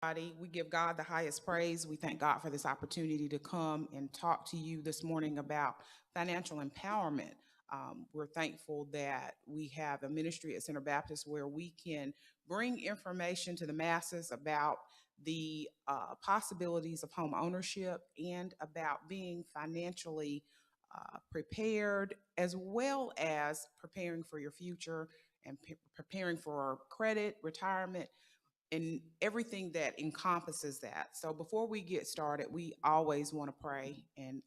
Everybody. We give God the highest praise. We thank God for this opportunity to come and talk to you this morning about financial empowerment. We're thankful that we have a ministry at Center Baptist where we can bring information to the masses about the possibilities of home ownership and about being financially prepared, as well as preparing for your future and preparing for credit, retirement, and everything that encompasses that. So before we get started, we always want to pray and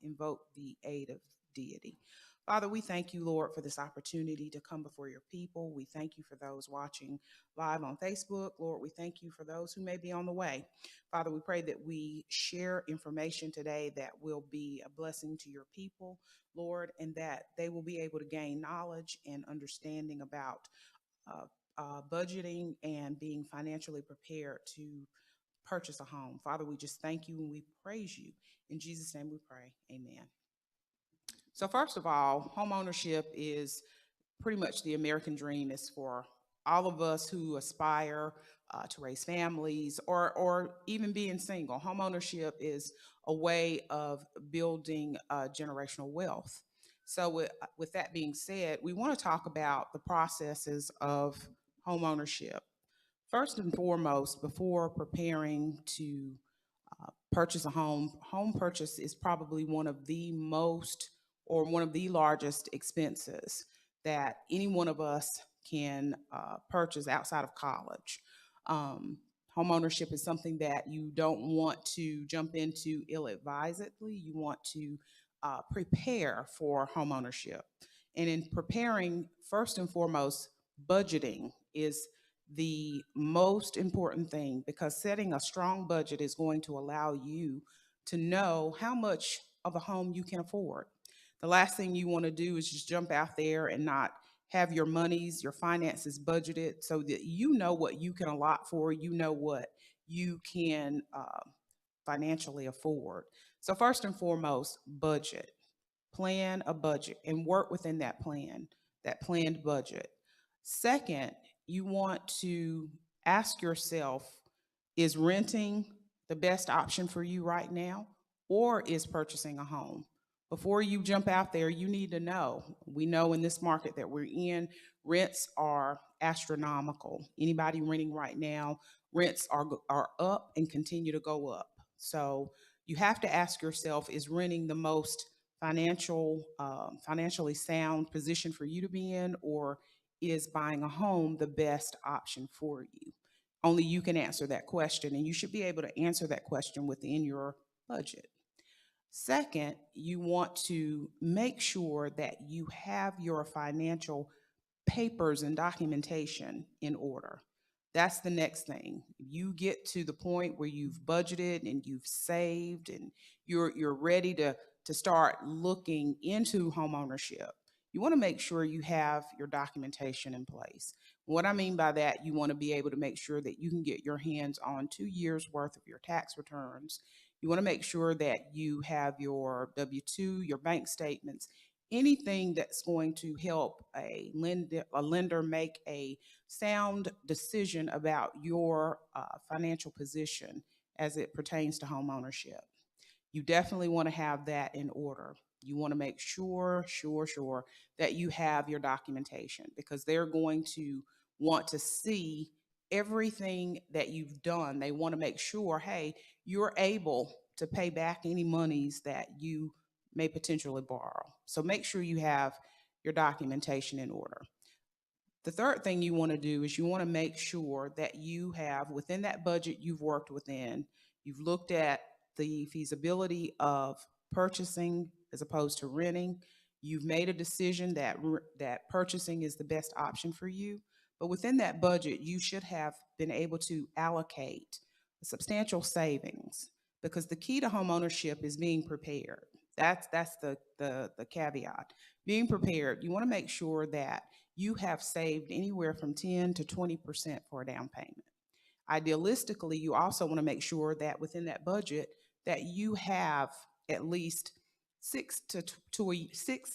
invoke the aid of deity. Father, we thank you, Lord, for this opportunity to come before your people. We thank you for those watching live on Facebook. Lord, we thank you for those who may be on the way. Father, we pray that we share information today that will be a blessing to your people, Lord, and that they will be able to gain knowledge and understanding about uh, budgeting and being financially prepared to purchase a home. Father, we just thank you and we praise you. In Jesus' name we pray. Amen. So, first of all, home ownership is pretty much the American dream. Is for all of us who aspire to raise families or even being single. Home ownership is a way of building generational wealth. So, with that being said, we want to talk about the processes of home ownership. First and foremost, before preparing to purchase a home, home purchase is probably one of the most or one of the largest expenses that any one of us can purchase outside of college. Um, Home ownership is something that you don't want to jump into ill advisedly. You want to prepare for home ownership. And in preparing, first and foremost, budgeting is the most important thing because setting a strong budget is going to allow you to know how much of a home you can afford. The last thing you want to do is just jump out there and not have your monies, your finances budgeted so that you know what you can allot for, you know what you can financially afford. So, first and foremost, budget. Plan a budget and work within that plan, that planned budget. Second, you want to ask yourself, is renting the best option for you right now, or is purchasing a home? Before you jump out there, you need to know. We know in this market that we're in, rents are astronomical. Anybody renting right now, rents are up and continue to go up. So you have to ask yourself, is renting the most financially sound position for you to be in, or is buying a home the best option for you? Only you can answer that question, and you should be able to answer that question within your budget. Second, you want to make sure that you have your financial papers and documentation in order. That's the next thing. You get to the point where you've budgeted and you've saved and you're ready to start looking into home ownership. You want to make sure you have your documentation in place. What I mean by that, you want to be able to make sure that you can get your hands on 2 years worth of your tax returns. You want to make sure that you have your W 2, your bank statements, anything that's going to help a lender make a sound decision about your financial position as it pertains to home ownership. You definitely want to have that in order. You want to make sure that you have your documentation because they're going to want to see everything that you've done. They want to make sure, hey, you're able to pay back any monies that you may potentially borrow. So make sure you have your documentation in order. The third thing you want to do is you want to make sure that you have within that budget you've worked within, you've looked at the feasibility of purchasing as opposed to renting. You've made a decision that purchasing is the best option for you. But within that budget, you should have been able to allocate substantial savings because the key to home ownership is being prepared. That's the caveat. Being prepared, you want to make sure that you have saved anywhere from 10 to 20% for a down payment. Idealistically, you also want to make sure that within that budget that you have at least 6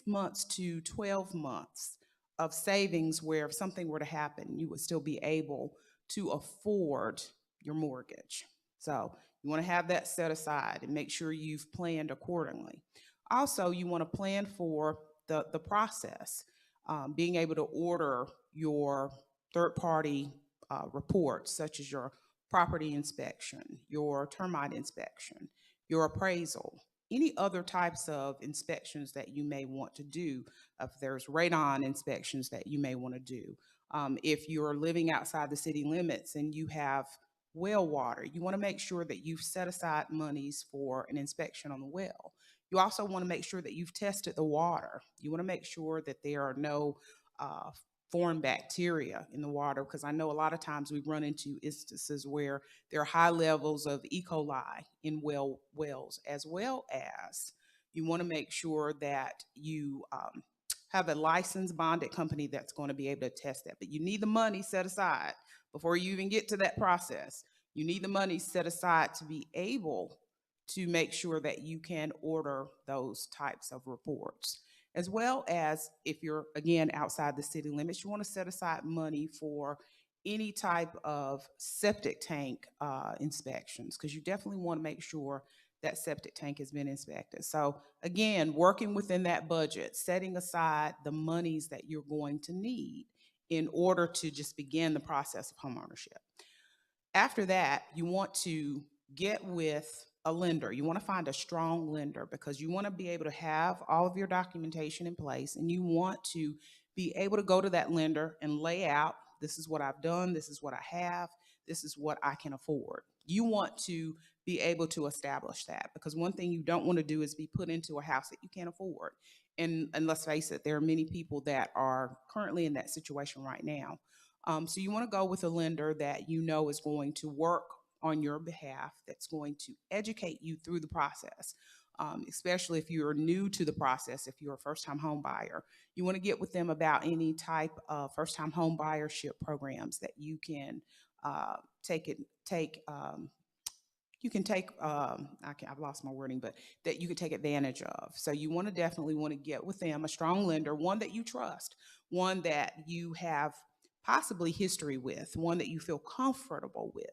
months to 12 months of savings where if something were to happen, you would still be able to afford your mortgage. So you want to have that set aside and make sure you've planned accordingly. Also, you want to plan for the process, being able to order your third party reports, such as your property inspection, your termite inspection, your appraisal, any other types of inspections that you may want to do. If there's radon inspections that you may want to do, if you're living outside the city limits and you have well water, you want to make sure that you've set aside monies for an inspection on the well. You also want to make sure that you've tested the water. You want to make sure that there are no uh, foreign bacteria in the water, because I know a lot of times we run into instances where there are high levels of E. coli in wells, as well as you want to make sure that you have a licensed bonded company that's going to be able to test that. But you need the money set aside before you even get to that process. You need the money set aside to be able to make sure that you can order those types of reports. As well as, if you're again outside the city limits, you want to set aside money for any type of septic tank inspections, because you definitely want to make sure that septic tank has been inspected. So again, working within that budget, setting aside the monies that you're going to need in order to just begin the process of homeownership. After that, you want to get with a lender. You want to find a strong lender, because you want to be able to have all of your documentation in place, and you want to be able to go to that lender and lay out, this is what I've done, this is what I have, this is what I can afford. You want to be able to establish that, because one thing you don't want to do is be put into a house that you can't afford. And let's face it, there are many people that are currently in that situation right now. So you want to go with a lender that you know is going to work on your behalf, that's going to educate you through the process, especially if you're new to the process. If you're a first-time home buyer, you want to get with them about any type of first-time home buyership programs that you can take. You can take I've lost my wording, but that you can take advantage of. So you want to definitely want to get with them, a strong lender, one that you trust, one that you have possibly history with, one that you feel comfortable with.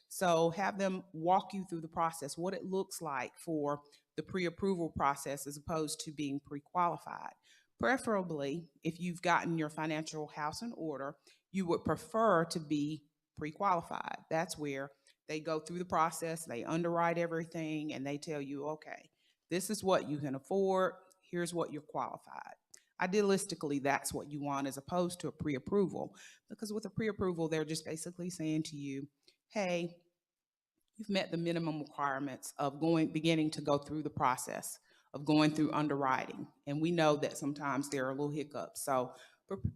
So have them walk you through the process, what it looks like for the pre-approval process as opposed to being pre-qualified. Preferably, if you've gotten your financial house in order, you would prefer to be pre-qualified. That's where they go through the process, they underwrite everything, and they tell you, okay, this is what you can afford, here's what you're qualified. Idealistically, that's what you want, as opposed to a pre-approval, because with a pre-approval, they're just basically saying to you, hey, you've met the minimum requirements of beginning to go through the process of going through underwriting. And we know that sometimes there are little hiccups. So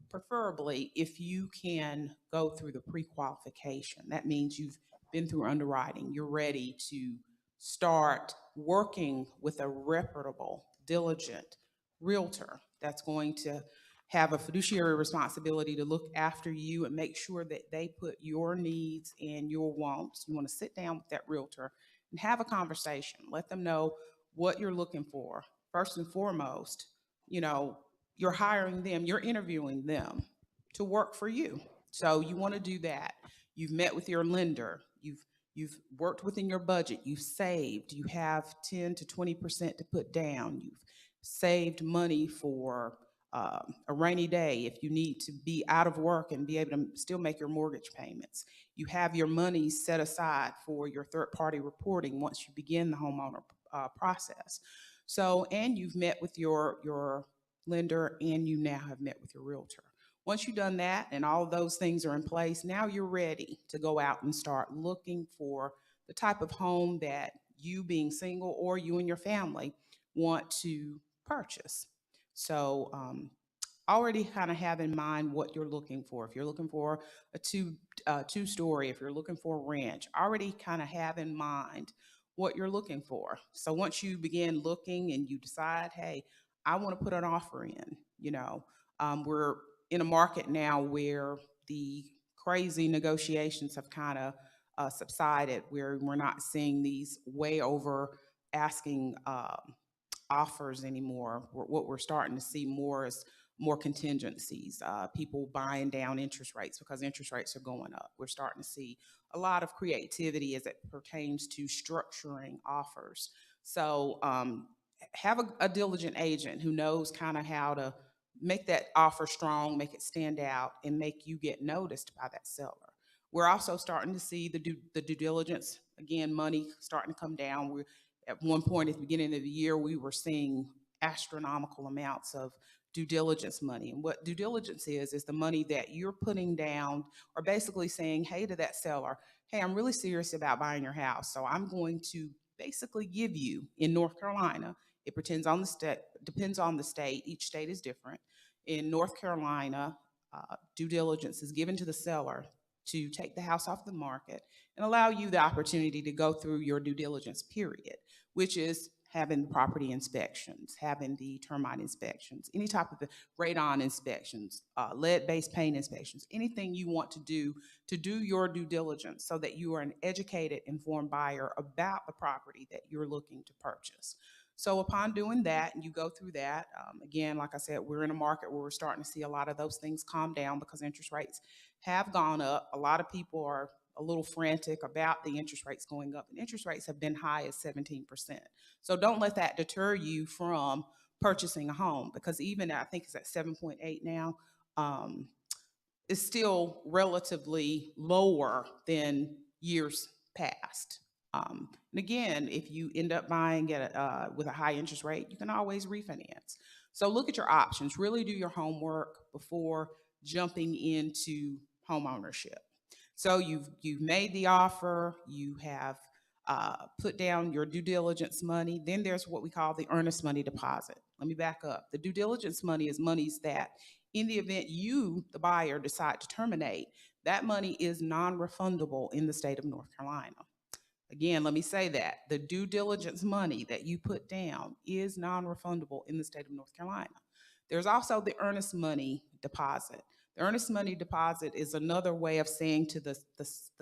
preferably, if you can go through the pre-qualification, that means you've been through underwriting, you're ready to start working with a reputable, diligent realtor that's going to have a fiduciary responsibility to look after you and make sure that they put your needs and your wants. You want to sit down with that realtor and have a conversation. Let them know what you're looking for. First and foremost, you know, you're hiring them, you're interviewing them to work for you. So you want to do that. You've met with your lender. You've worked within your budget. You've saved. You have 10 to 20% to put down. You've saved money for a rainy day if you need to be out of work and be able to still make your mortgage payments. You have your money set aside for your third party reporting once you begin the homeowner process. So, and you've met with your lender, and you now have met with your realtor. Once you've done that and all of those things are in place, now you're ready to go out and start looking for the type of home that you, being single, or you and your family want to purchase. So already kind of have in mind what you're looking for. If you're looking for a two story, if you're looking for a ranch, already kind of have in mind what you're looking for. So once you begin looking and you decide, hey, I want to put an offer in, we're in a market now where the crazy negotiations have kind of subsided, where we're not seeing these way over asking offers anymore. What we're starting to see more is more contingencies, people buying down interest rates because interest rates are going up. We're starting to see a lot of creativity as it pertains to structuring offers. So have a diligent agent who knows kind of how to make that offer strong, make it stand out, and make you get noticed by that seller. We're also starting to see the due diligence, again, money starting to come down. We're at one point at the beginning of the year, we were seeing astronomical amounts of due diligence money. And what due diligence is the money that you're putting down, or basically saying, hey, to that seller, hey, I'm really serious about buying your house. So I'm going to basically give you, in North Carolina, it depends on the state. Each state is different. In North Carolina, due diligence is given to the seller to take the house off the market and allow you the opportunity to go through your due diligence period, which is having the property inspections, having the termite inspections, any type of radon inspections, lead-based paint inspections, anything you want to do your due diligence so that you are an educated, informed buyer about the property that you're looking to purchase. So upon doing that, and you go through that, again, like I said, we're in a market where we're starting to see a lot of those things calm down because interest rates have gone up. A lot of people are a little frantic about the interest rates going up, and interest rates have been high as 17%. So don't let that deter you from purchasing a home, because even I think it's at 7.8 now, it's still relatively lower than years past. And again, if you end up buying with a high interest rate, you can always refinance. So look at your options. Really do your homework before jumping into home ownership. So you've made the offer, you have put down your due diligence money. Then there's what we call the earnest money deposit. Let me back up. The due diligence money is monies that, in the event you, the buyer, decide to terminate, that money is non-refundable in the state of North Carolina. Again, let me say that the due diligence money that you put down is non-refundable in the state of North Carolina. There's also the earnest money deposit. The earnest money deposit is another way of saying to the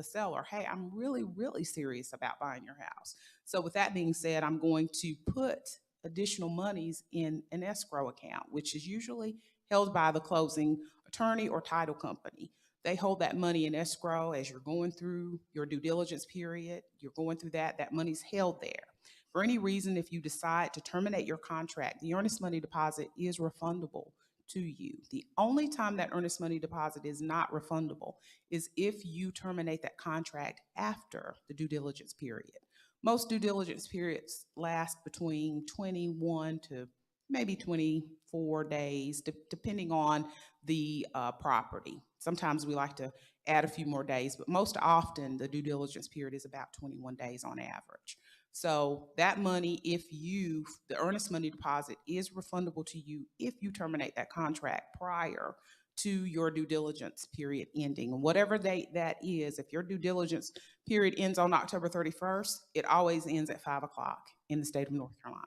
seller, hey, I'm really, really serious about buying your house. So with that being said, I'm going to put additional monies in an escrow account, which is usually held by the closing attorney or title company. They hold that money in escrow as you're going through your due diligence period. You're going through that money's held there. For any reason, if you decide to terminate your contract, the earnest money deposit is refundable to you. The only time that earnest money deposit is not refundable is if you terminate that contract after the due diligence period. Most due diligence periods last between 21 to maybe 24 days, depending on the property. Sometimes we like to add a few more days, but most often the due diligence period is about 21 days on average. So that money, the earnest money deposit is refundable to you if you terminate that contract prior to your due diligence period ending. And whatever date that is, if your due diligence period ends on October 31st, it always ends at 5 o'clock in the state of North Carolina.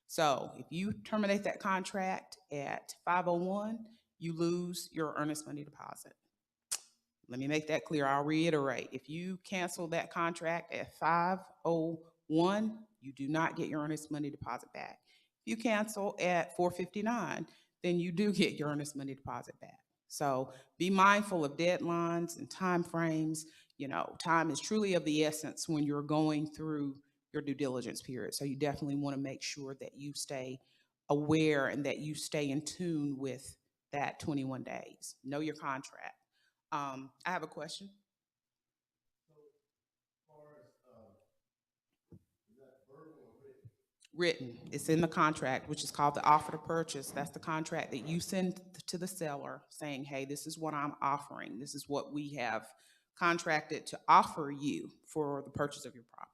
So if you terminate that contract at 5:01, you lose your earnest money deposit. Let me make that clear. I'll reiterate. If you cancel that contract at 5:01, you do not get your earnest money deposit back. If you cancel at 4:59, then you do get your earnest money deposit back. So be mindful of deadlines and time frames. Time is truly of the essence when you're going through your due diligence period. So you definitely want to make sure that you stay aware and that you stay in tune with that 21 days. Know your contract. I have a question. Written. It's in the contract, which is called the offer to purchase. That's the contract that you send to the seller saying, hey, this is what I'm offering. This is what we have contracted to offer you for the purchase of your property.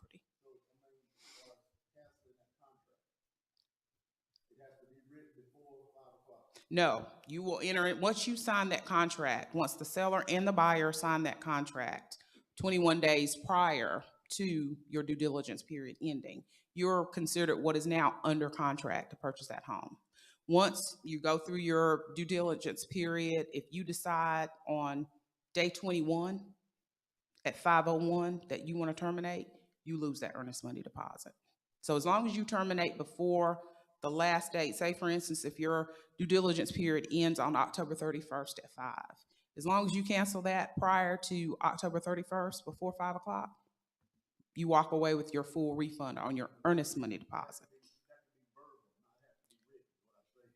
No, you will enter it once you sign that contract. Once the seller and the buyer sign that contract, 21 days prior to your due diligence period ending, you're considered what is now under contract to purchase that home. Once you go through your due diligence period, if you decide on day 21 at 5:01 that you want to terminate, you lose that earnest money deposit. So as long as you terminate before the last date. Say, for instance, if your due diligence period ends on October 31st at 5, as long as you cancel that prior to October 31st before 5 o'clock, you walk away with your full refund on your earnest money deposit.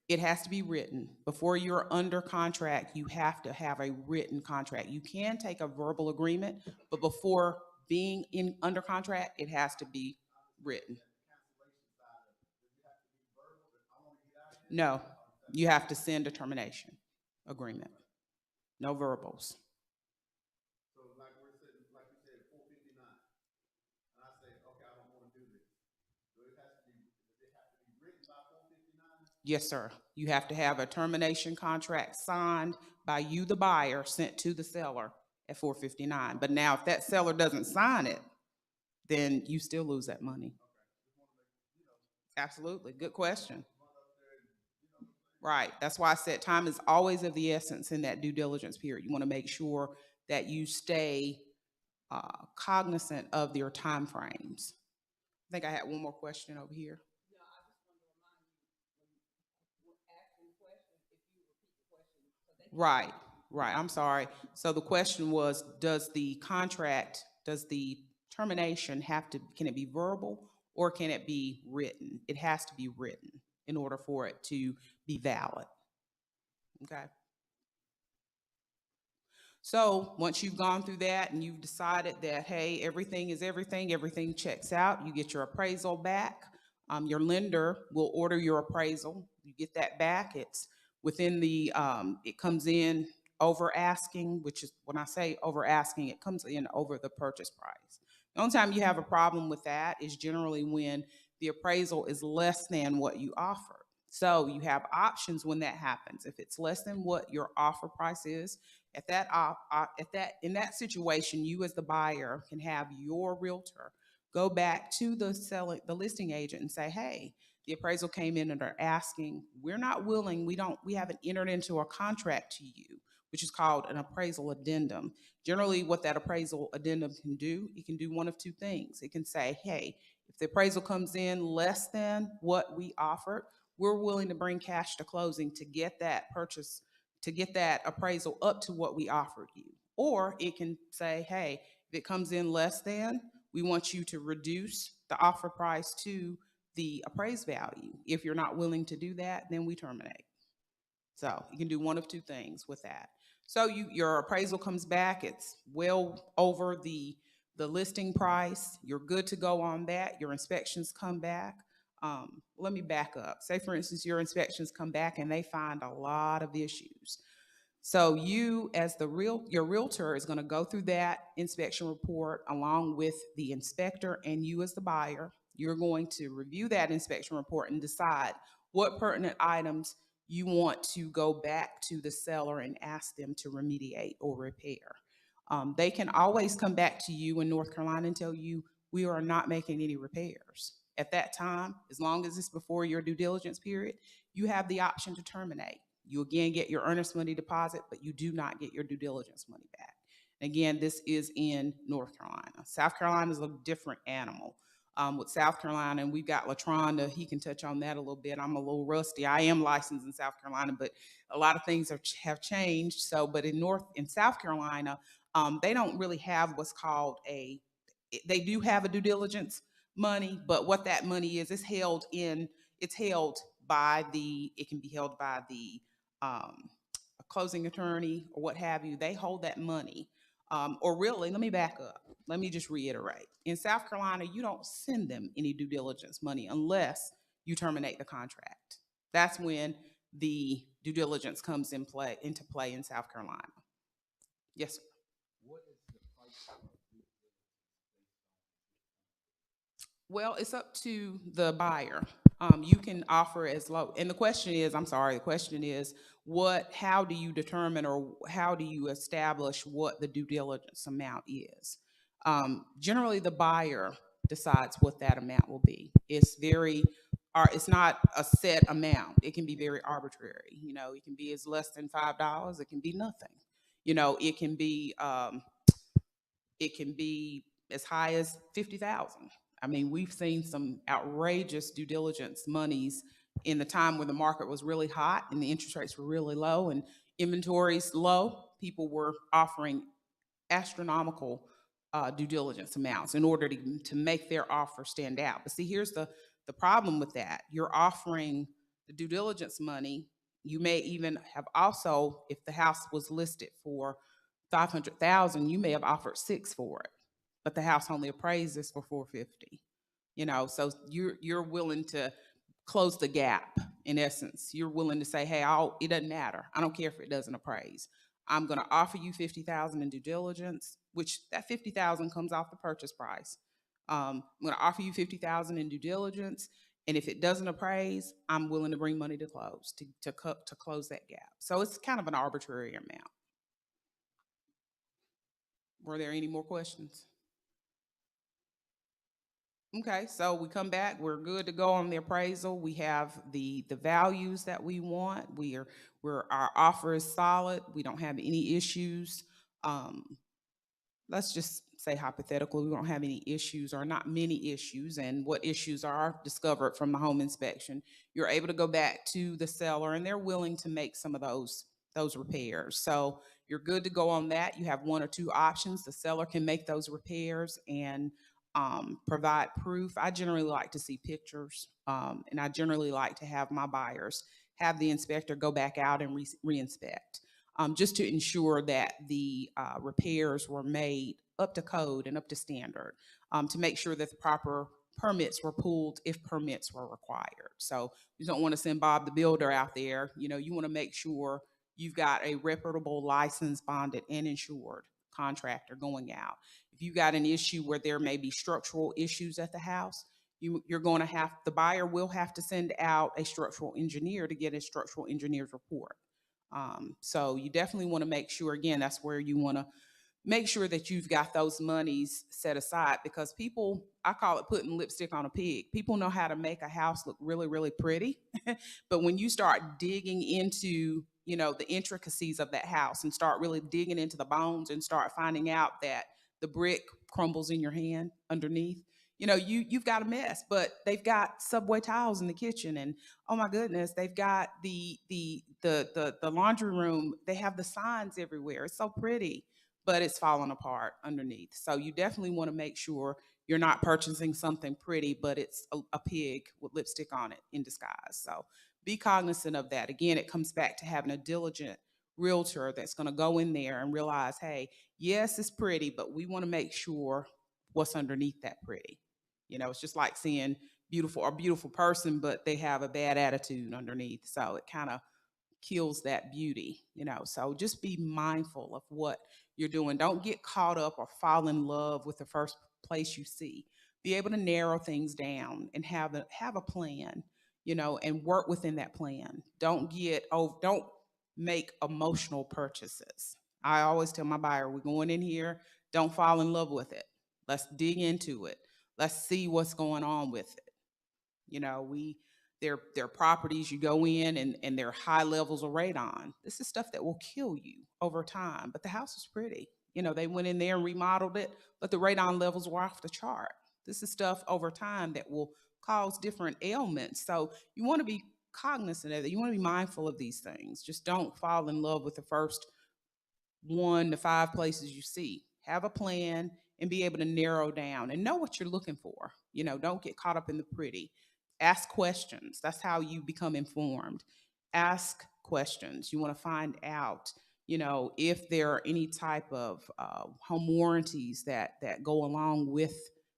It has to be written. Before you're under contract, you have to have a written contract. You can take a verbal agreement, but before being in under contract, it has to be written. No, you have to send a termination agreement. No verbals. Yes, sir. You have to have a termination contract signed by you, the buyer, sent to the seller at 4:59. But now, if that seller doesn't sign it, then you still lose that money. Absolutely. Good question. Right. That's why I said time is always of the essence in that due diligence period. You want to make sure that you stay cognizant of your time frames. I think I had one more question over here. Right, right. I'm sorry. So the question was, does the termination have to, can it be verbal or can it be written? It has to be written in order for it to be valid. Okay. So once you've gone through that and you've decided that, hey, everything is everything, everything checks out, you get your appraisal back. Your lender will order your appraisal. You get that back. It's within it comes in over asking, which is when I say over asking, it comes in over the purchase price. The only time you have a problem with that is generally when the appraisal is less than what you offer. So you have options when that happens. If it's less than what your offer price is, in that situation, you as the buyer can have your realtor go back to the listing agent and say, "Hey, the appraisal came in and are asking. We're not willing. We haven't entered into a contract to you, which is called an appraisal addendum. Generally, what that appraisal addendum can do, it can do one of two things. It can say, hey, if the appraisal comes in less than what we offered, we're willing to bring cash to closing to get that appraisal up to what we offered you. Or it can say, hey, if it comes in less than, we want you to reduce the offer price to the appraised value. If you're not willing to do that, then we terminate. So you can do one of two things with that. So your appraisal comes back, it's well over the listing price. You're good to go on that. Your inspections come back. Let me back up. Say, for instance, your inspections come back and they find a lot of issues. So you, as your realtor, is going to go through that inspection report along with the inspector, and you as the buyer, you're going to review that inspection report and decide what pertinent items you want to go back to the seller and ask them to remediate or repair. They can always come back to you in North Carolina and tell you, we are not making any repairs. At that time, as long as it's before your due diligence period, you have the option to terminate. You again get your earnest money deposit, but you do not get your due diligence money back. Again, this is in North Carolina. South Carolina is a different animal. With South Carolina, and we've got Latronda, he can touch on that a little bit. I'm a little rusty. I am licensed in South Carolina, but a lot of things have changed. So, but in South Carolina, they don't really have what's called they do have a due diligence money, but what that money is, it's held by it can be held by the a closing attorney or what have you. They hold that money. Or really, let me back up. Let me just reiterate. In South Carolina, you don't send them any due diligence money unless you terminate the contract. That's when the due diligence comes into play in South Carolina. Yes, sir. Well, it's up to the buyer. You can offer as low, and the question is, I'm sorry, the question is, how do you determine or how do you establish what the due diligence amount is? Generally, the buyer decides what that amount will be. It's not a set amount. It can be very arbitrary. It can be as less than $5. It can be nothing. It can be as high as 50,000. I mean, we've seen some outrageous due diligence monies in the time when the market was really hot and the interest rates were really low and inventories low, people were offering astronomical due diligence amounts in order to make their offer stand out. But see, here's the problem with that. You're offering the due diligence money. You may even have also, if the house was listed for 500,000, you may have offered six for it, but the house only appraises for 450. So you're willing to close the gap. In essence, you're willing to say, hey, it doesn't matter. I don't care if it doesn't appraise. I'm going to offer you 50,000 in due diligence, which that 50,000 comes off the purchase price. I'm going to offer you 50,000 in due diligence, and if it doesn't appraise, I'm willing to bring money to close to close that gap. So it's kind of an arbitrary amount. Were there any more questions? Okay, so we come back, we're good to go on the appraisal. We have the values that we want. Our offer is solid. We don't have any issues. Let's just say hypothetically, we don't have any issues or not many issues, and what issues are discovered from the home inspection. You're able to go back to the seller and they're willing to make some of those repairs. So you're good to go on that. You have one or two options. The seller can make those repairs and provide proof. I generally like to see pictures, and I generally like to have my buyers have the inspector go back out and re-inspect, just to ensure that the repairs were made up to code and up to standard, to make sure that the proper permits were pulled if permits were required. So you don't want to send Bob the builder out there. You want to make sure you've got a reputable, licensed, bonded, and insured contractor going out. If you got an issue where there may be structural issues at the house, you're going to the buyer will have to send out a structural engineer to get a structural engineer's report. So you definitely want to make sure, again, that's where you want to make sure that you've got those monies set aside, because people, I call it putting lipstick on a pig. People know how to make a house look really, really pretty. But when you start digging into, the intricacies of that house and start really digging into the bones and start finding out that the brick crumbles in your hand underneath, you've got a mess. But they've got subway tiles in the kitchen, and oh my goodness, they've got the laundry room. They have the signs everywhere. It's so pretty, but it's falling apart underneath. So you definitely want to make sure you're not purchasing something pretty, but it's a pig with lipstick on it in disguise. So be cognizant of that. Again, it comes back to having a diligent realtor that's going to go in there and realize, hey, yes, it's pretty, but we want to make sure what's underneath that pretty. It's just like seeing a beautiful person, but they have a bad attitude underneath. So it kind of kills that beauty. So just be mindful of what you're doing. Don't get caught up or fall in love with the first place you see. Be able to narrow things down and have a plan, and work within that plan. Don't make emotional purchases. I always tell my buyer, we're going in here, don't fall in love with it. Let's dig into it. Let's see what's going on with it. They're properties, you go in and they're high levels of radon. This is stuff that will kill you over time, but the house is pretty. They went in there and remodeled it, but the radon levels were off the chart. This is stuff over time that will cause different ailments. So you want to be cognizant of it. You want to be mindful of these things. Just don't fall in love with the first 1 to 5 places you see. Have a plan and be able to narrow down and know what you're looking for. Don't get caught up in the pretty. Ask questions. That's how you become informed. Ask questions. You want to find out, if there are any type of home warranties that go along with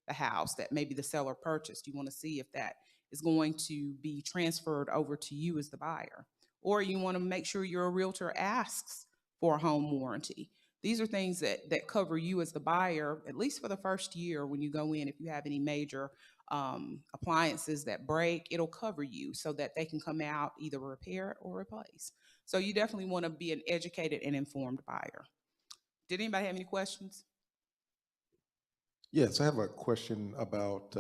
the house that maybe the seller purchased. You want to see if that is going to be transferred over to you as the buyer. Or you want to make sure your realtor asks for a home warranty. These are things that cover you as the buyer, at least for the first year when you go in. If you have any major appliances that break, it'll cover you so that they can come out, either repair it or replace. So you definitely want to be an educated and informed buyer. Did anybody have any questions? Yes, I have a question about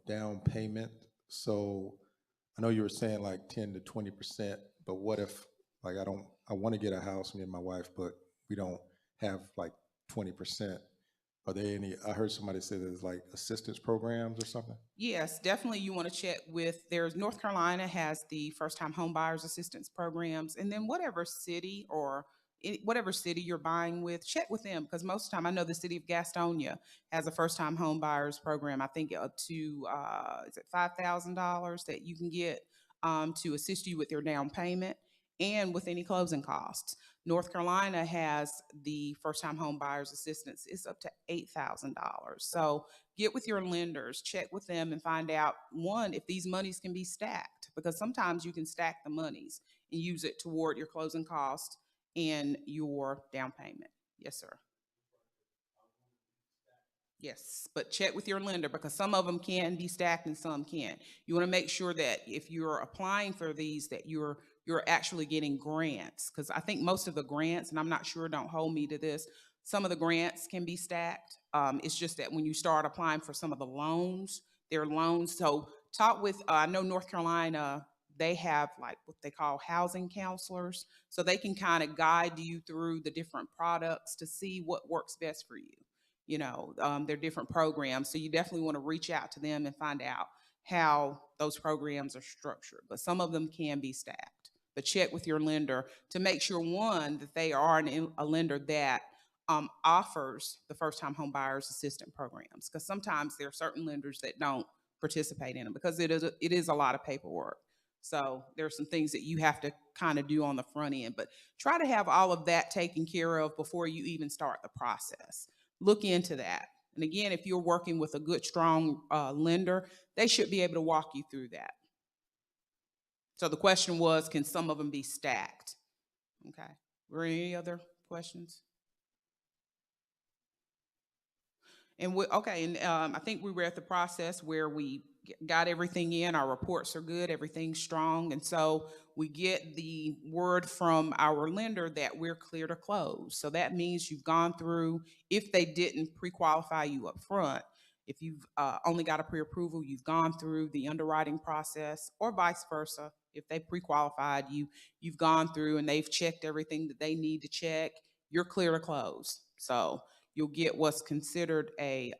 down payment. So I know you were saying like 10 to 20%, but what if like I want to get a house, me and my wife, but we don't have like 20%. Are there any, I heard somebody say there's like assistance programs or something? Yes, definitely you want to check with, there's North Carolina has the first time home buyers assistance programs, and then whatever city or whatever city you're buying with, check with them, because most of the time I know the city of Gastonia has a first time home buyers program. I think up to is it $5,000 that you can get to assist you with your down payment and with any closing costs. North Carolina has the first time home buyers assistance. It's up to $8,000. So get with your lenders, check with them and find out, one, if these monies can be stacked, because sometimes you can stack the monies and use it toward your closing cost and your down payment. Yes, sir. Yes, but check with your lender, because some of them can be stacked and some can't. You want to make sure that if you're applying for these, that you're actually getting grants, because I think most of the grants, and I'm not sure, don't hold me to this, some of the grants can be stacked. It's just that when you start applying for some of the loans, they're loans. So talk with, I know North Carolina, they have like what they call housing counselors, so they can kind of guide you through the different products to see what works best for you. They're different programs, so you definitely want to reach out to them and find out how those programs are structured, but some of them can be stacked. But check with your lender to make sure, one, that they are a lender that offers the first time home buyers assistance programs, because sometimes there are certain lenders that don't participate in them because it is a lot of paperwork. So there's some things that you have to kind of do on the front end, but try to have all of that taken care of before you even start the process. Look into that. And again, if you're working with a good, strong lender, they should be able to walk you through that. So the question was, can some of them be stacked? Okay. Were any other questions? And I think we were at the process where we got everything in. Our reports are good, everything's strong, and so we get the word from our lender that we're clear to close. So that means you've gone through. If they didn't pre-qualify you up front, if you've only got a pre-approval, you've gone through the underwriting process, or vice versa. If they pre-qualified you, you've gone through and they've checked everything that they need to check. You're clear to close. So you'll get what's considered a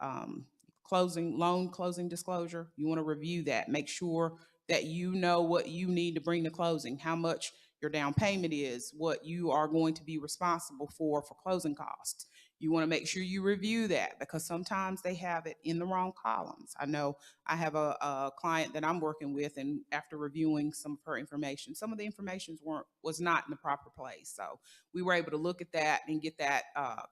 closing disclosure. You want to review that, make sure that you know what you need to bring to closing, how much your down payment is, what you are going to be responsible for closing costs. You want to make sure you review that, because sometimes they have it in the wrong columns. I know I have a client that I'm working with, and after reviewing some of her information, some of the information was not in the proper place. So we were able to look at that and get that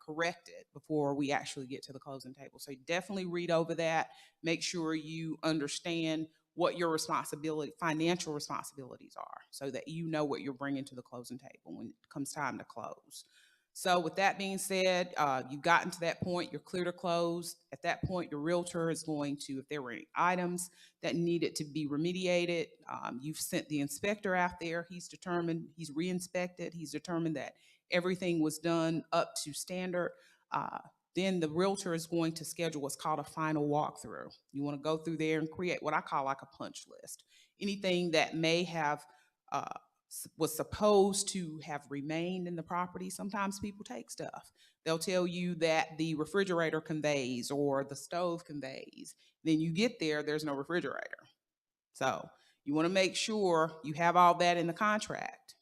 corrected before we actually get to the closing table. So definitely read over that. Make sure you understand what your financial responsibilities are, so that you know what you're bringing to the closing table when it comes time to close. So with that being said, you've gotten to that point, you're clear to close. At that point, your realtor is going to, if there were any items that needed to be remediated, you've sent the inspector out there. He's re-inspected, he's determined that everything was done up to standard. Then the realtor is going to schedule what's called a final walkthrough. You want to go through there and create what I call like a punch list. Anything that may have uh, was supposed to have remained in the property. Sometimes people take stuff. They'll tell you that the refrigerator conveys or the stove conveys. Then you get there, there's no refrigerator. So you want to make sure you have all that in the contract.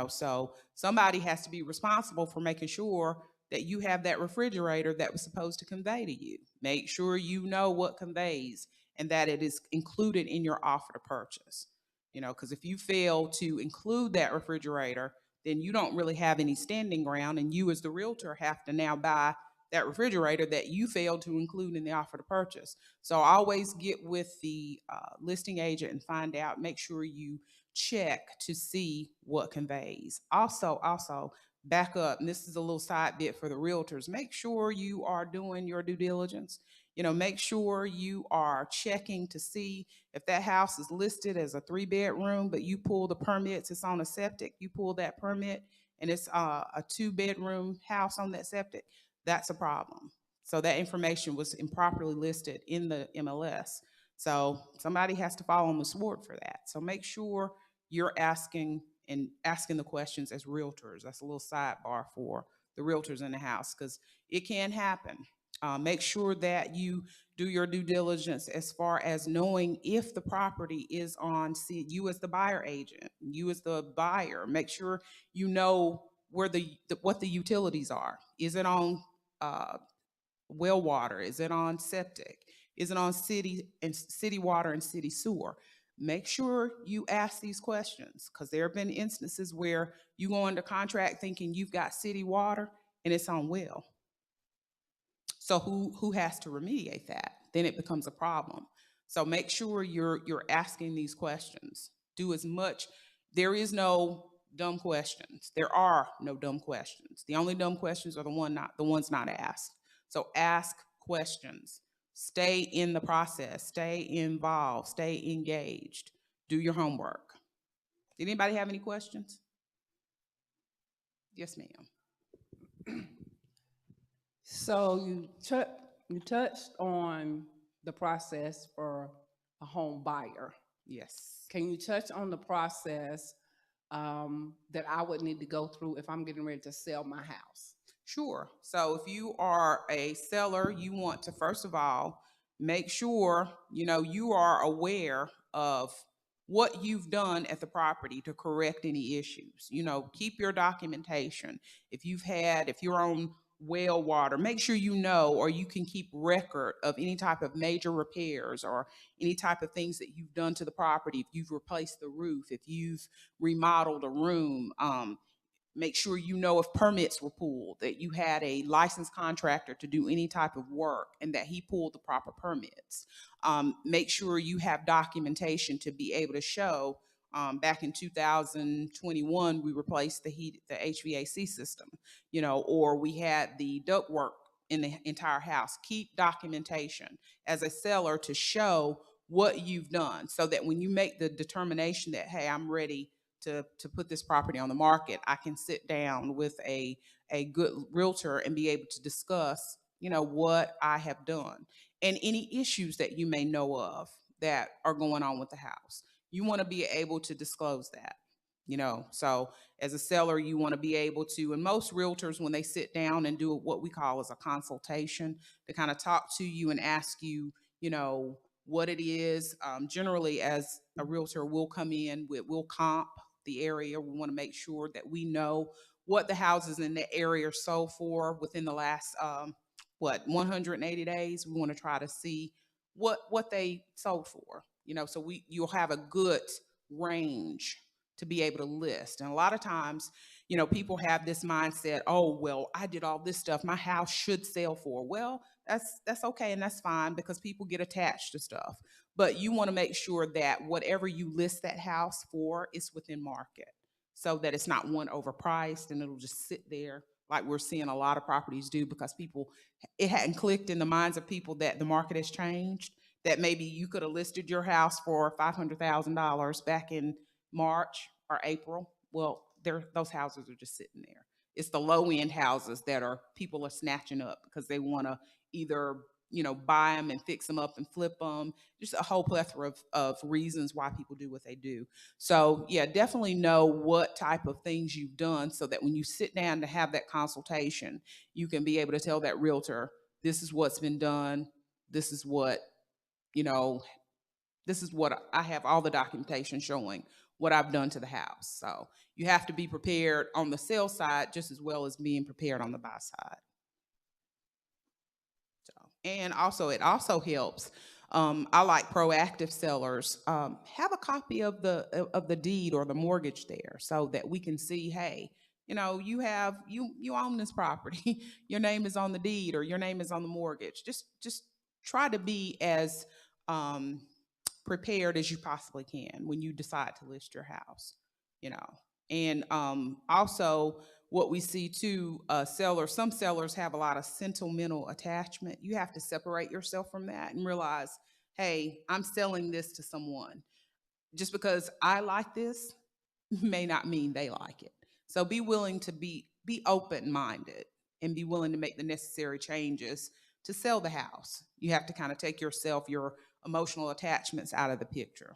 So somebody has to be responsible for making sure that you have that refrigerator that was supposed to convey to you. Make sure you know what conveys and that it is included in your offer to purchase. Because if you fail to include that refrigerator, then you don't really have any standing ground, and you as the realtor have to now buy that refrigerator that you failed to include in the offer to purchase. So always get with the listing agent and find out, make sure you check to see what conveys. Also back up, and this is a little side bit for the realtors, make sure you are doing your due diligence. Make sure you are checking to see if that house is listed as a 3-bedroom, but you pull the permits, it's on a septic, you pull that permit and it's a 2-bedroom house on that septic, that's a problem. So that information was improperly listed in the MLS. So somebody has to fall on the sword for that. So make sure you're asking the questions as realtors. That's a little sidebar for the realtors in the house, because it can happen. Make sure that you do your due diligence as far as knowing if the property is on you as the buyer agent, you as the buyer. Make sure you know where what the utilities are. Is it on uh, well water? Is it on septic? Is it on city water and city sewer? Make sure you ask these questions, because there have been instances where you go under contract thinking you've got city water and it's on well. So who has to remediate that? Then it becomes a problem. So make sure you're asking these questions. Do as much. There is no dumb questions. There are no dumb questions. The only dumb questions are the ones not asked. So ask questions. Stay in the process. Stay involved. Stay engaged. Do your homework. Did anybody have any questions? Yes, ma'am. So you touched on the process for a home buyer. Yes. Can you touch on the process that I would need to go through if I'm getting ready to sell my house? Sure. So if you are a seller, you want to first of all make sure you are aware of what you've done at the property to correct any issues. Keep your documentation. If you're on well water, make sure you know, or you can keep record of any type of major repairs or any type of things that you've done to the property. If you've replaced the roof, if you've remodeled a room, make sure you know if permits were pulled, that you had a licensed contractor to do any type of work and that he pulled the proper permits. Make sure you have documentation to be able to show. Back in 2021, we replaced the HVAC system, or we had the ductwork in the entire house. Keep documentation as a seller to show what you've done, so that when you make the determination that, hey, I'm ready to put this property on the market, I can sit down with a good realtor and be able to discuss, what I have done and any issues that you may know of that are going on with the house. You want to be able to disclose that. So as a seller, you want to be able to, and most realtors, when they sit down and do what we call as a consultation, to kind of talk to you and ask you, what it is. Generally, as a realtor, we'll come in, we'll comp the area. We want to make sure that we know what the houses in the area sold for within the last 180 days. We want to try to see what they sold for. So you'll have a good range to be able to list. And a lot of times, people have this mindset, oh, well, I did all this stuff, my house should sell for. Well, that's okay and that's fine, because people get attached to stuff. But you want to make sure that whatever you list that house for is within market, so that it's not one overpriced and it'll just sit there like we're seeing a lot of properties do, because it hadn't clicked in the minds of people that the market has changed, that maybe you could have listed your house for $500,000 back in March or April. Well, those houses are just sitting there. It's the low end houses that people are snatching up because they want to either buy them and fix them up and flip them. Just a whole plethora of reasons why people do what they do. So yeah, definitely know what type of things you've done, so that when you sit down to have that consultation, you can be able to tell that realtor, this is what's been done. This is what I have, all the documentation showing what I've done to the house. So you have to be prepared on the sell side just as well as being prepared on the buy side. And also, it also helps. I like proactive sellers. Have a copy of the deed or the mortgage there, so that we can see, hey, you own this property. Your name is on the deed or your name is on the mortgage. Just try to be as prepared as you possibly can when you decide to list your house. And also, what we see too, some sellers have a lot of sentimental attachment. You have to separate yourself from that and realize, hey, I'm selling this to someone. Just because I like this may not mean they like it. So be willing to be open-minded and be willing to make the necessary changes to sell the house. You have to kind of take your emotional attachments out of the picture.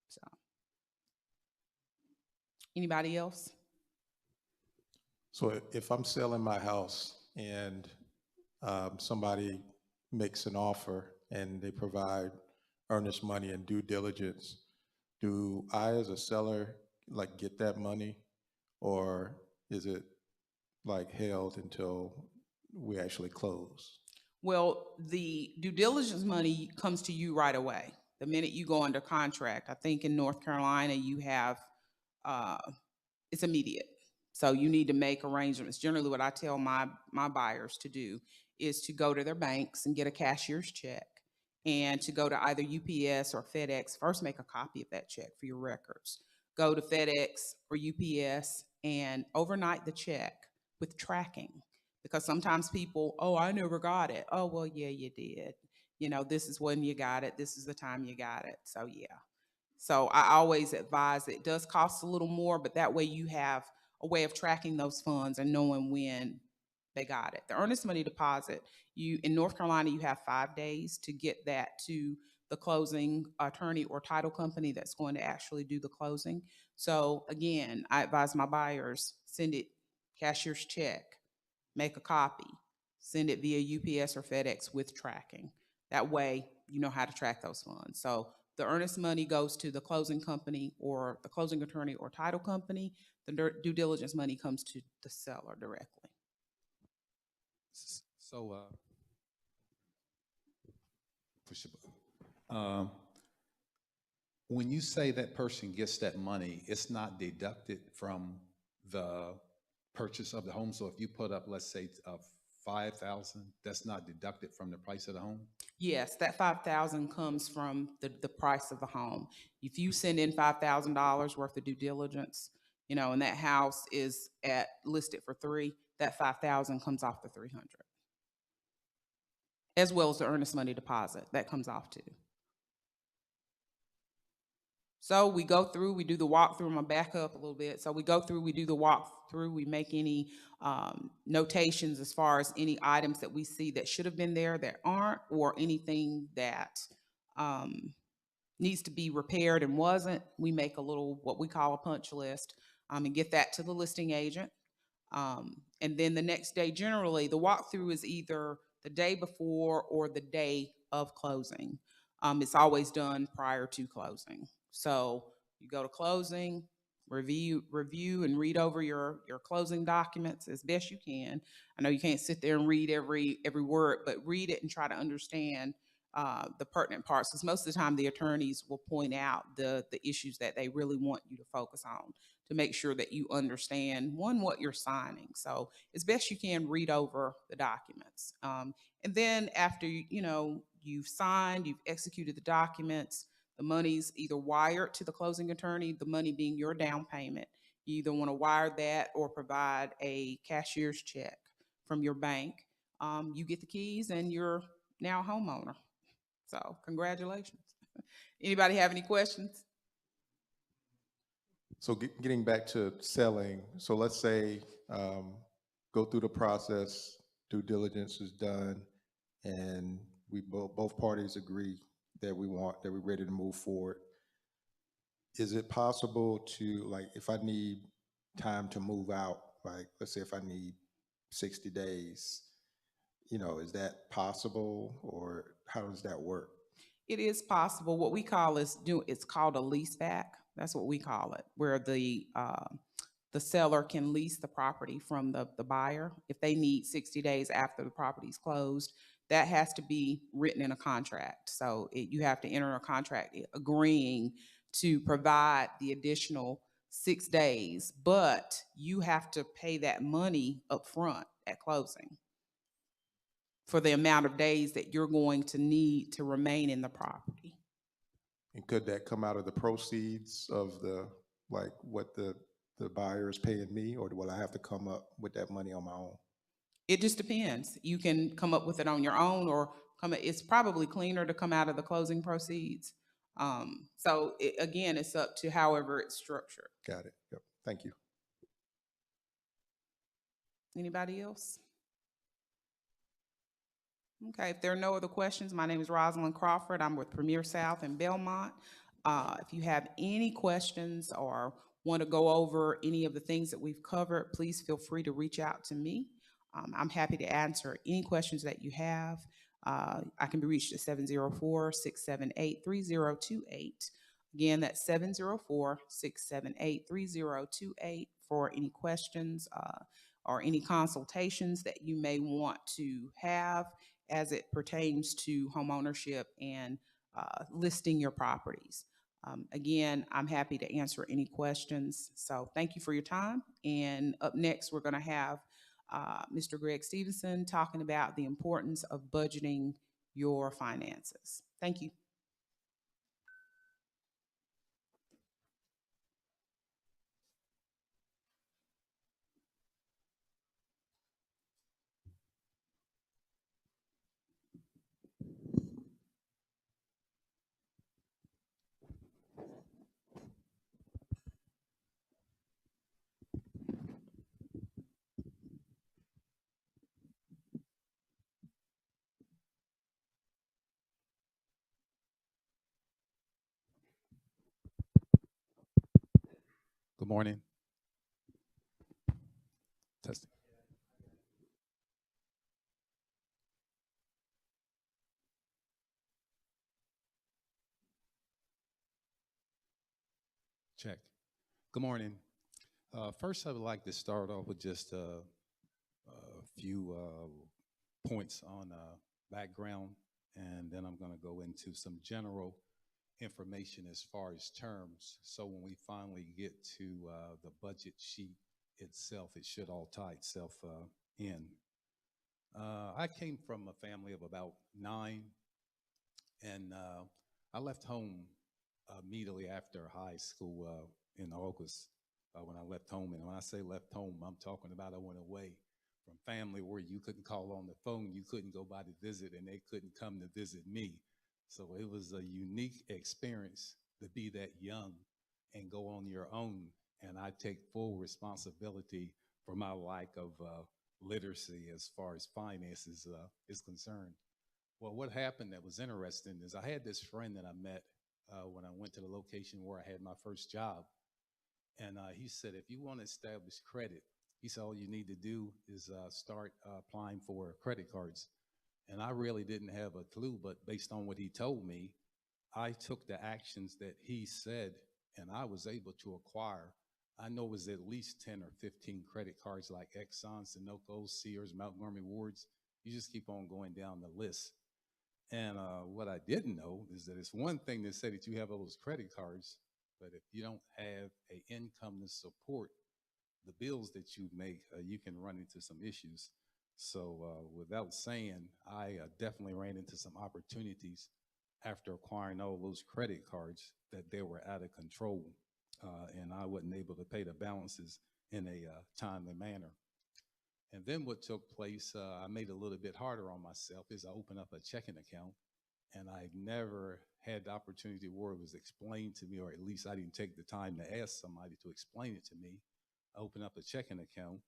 So, anybody else? So if I'm selling my house and somebody makes an offer and they provide earnest money and due diligence, do I as a seller like get that money, or is it like held until we actually close? Well, the due diligence money comes to you right away. The minute you go under contract, I think in North Carolina, you have, uh, it's immediate. So you need to make arrangements. Generally, what I tell my buyers to do is to go to their banks and get a cashier's check, and to go to either UPS or FedEx. First, make a copy of that check for your records. Go to FedEx or UPS and overnight the check with tracking, because sometimes people, oh, I never got it. Oh, well, yeah, you did. You know, this is when you got it. This is the time you got it. So, yeah. So I always advise it does cost a little more, but that way you have a way of tracking those funds and knowing when they got it. The earnest money deposit, you in North Carolina, you have 5 days to get that to the closing attorney or title company that's going to actually do the closing. So again, I advise my buyers send it cashier's check, make a copy, send it via UPS or FedEx with tracking. That way, you know how to track those funds. So the earnest money goes to the closing company or the closing attorney or title company. The due diligence money comes to the seller directly. So, push it. Um, when you say that person gets that money, it's not deducted from the purchase of the home. So if you put up, let's say, 5,000, that's not deducted from the price of the home? Yes, that 5,000 comes from the price of the home. If you send in $5,000 worth of due diligence, you know, and that house is at listed for 3, that 5,000 comes off the 300, as well as the earnest money deposit that comes off too. So we go through, we do the walkthrough. I'm gonna back up a little bit. So we go through, we do the walkthrough, we make any notations as far as any items that we see that should have been there that aren't, or anything that needs to be repaired and wasn't. We make a little, what we call a punch list, and get that to the listing agent. And then the next day, generally, the walkthrough is either the day before or the day of closing. It's always done prior to closing. So you go to closing, review, and read over your closing documents as best you can. I know you can't sit there and read every word, but read it and try to understand the pertinent parts, because most of the time the attorneys will point out the issues that they really want you to focus on, to make sure that you understand, one, what you're signing. So as best you can, read over the documents. And then after, you know, you've signed, you've executed the documents, the money's either wired to the closing attorney, the money being your down payment. You either want to wire that or provide a cashier's check from your bank. You get the keys and you're now a homeowner. So congratulations. Anybody have any questions? So getting back to selling, so let's say go through the process, due diligence is done, and we both parties agree that we're ready to move forward. Is it possible to, like, if I need time to move out, like let's say if I need 60 days, you know, is that possible, or how does that work? It is possible. What we call it's called a lease back. That's what we call it, where the seller can lease the property from the buyer. If they need 60 days after the property's closed, that has to be written in a contract. So you have to enter a contract agreeing to provide the additional 6 days, but you have to pay that money up front at closing for the amount of days that you're going to need to remain in the property. And could that come out of the proceeds of like what the buyer is paying me, or will I have to come up with that money on my own? It just depends. You can come up with it on your own, or it's probably cleaner to come out of the closing proceeds. So again, it's up to however it's structured. Got it. Yep. Thank you. Anybody else? Okay, if there are no other questions, my name is Rosalind Crawford. I'm with Premier South in Belmont. If you have any questions or want to go over any of the things that we've covered, please feel free to reach out to me. I'm happy to answer any questions that you have. I can be reached at 704-678-3028. Again, that's 704-678-3028 for any questions or any consultations that you may want to have as it pertains to home ownership and listing your properties. Again, I'm happy to answer any questions. So thank you for your time. And up next, we're going to have Mr. Greg Stevenson talking about the importance of budgeting your finances. Thank you. Good morning. Testing. Check. Good morning. First, I would like to start off with just a few points on background, and then I'm going to go into some general information as far as terms. So when we finally get to the budget sheet itself, it should all tie itself in. I came from a family of about 9, and I left home immediately after high school in August when I left home. And when I say left home, I'm talking about I went away from family where you couldn't call on the phone, you couldn't go by to visit, and they couldn't come to visit me. So it was a unique experience to be that young and go on your own. And I take full responsibility for my lack of literacy as far as finances is concerned. Well, what happened that was interesting is I had this friend that I met when I went to the location where I had my first job. And he said, if you want to establish credit, he said, all you need to do is start applying for credit cards. And I really didn't have a clue, but based on what he told me, I took the actions that he said, and I was able to acquire. I know it was at least 10 or 15 credit cards like Exxon, Sunoco, Sears, Montgomery Wards. You just keep on going down the list. And what I didn't know is that it's one thing to say that you have all those credit cards, but if you don't have an income to support the bills that you make, you can run into some issues. So without saying, I definitely ran into some opportunities after acquiring all those credit cards that they were out of control, and I wasn't able to pay the balances in a timely manner. And then what took place, I made it a little bit harder on myself, is I opened up a checking account, and I never had the opportunity where it was explained to me, or at least I didn't take the time to ask somebody to explain it to me. I opened up a checking account,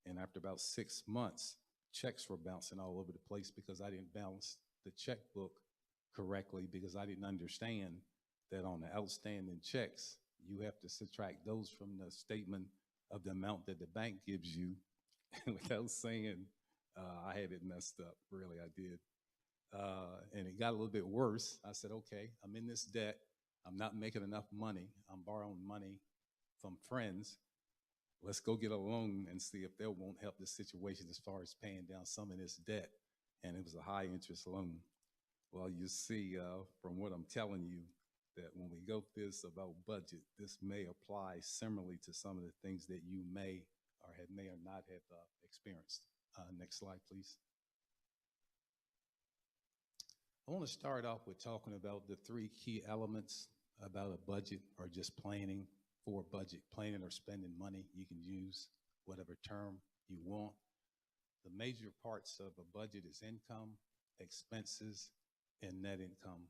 and after about 6 months, checks were bouncing all over the place because I didn't balance the checkbook correctly, because I didn't understand that on the outstanding checks, you have to subtract those from the statement of the amount that the bank gives you. Without saying, I had it messed up. Really, I did. And it got a little bit worse. I said, okay, I'm in this debt. I'm not making enough money. I'm borrowing money from friends. Let's go get a loan and see if they won't help the situation as far as paying down some of this debt. And it was a high interest loan. Well, you see from what I'm telling you, that when we go through this about budget, this may apply similarly to some of the things that you may or not have experienced. Next slide, please. I want to start off with talking about the 3 key elements about a budget, or just planning for a budget, planning or spending money. You can use whatever term you want. The major parts of a budget is income, expenses, and net income.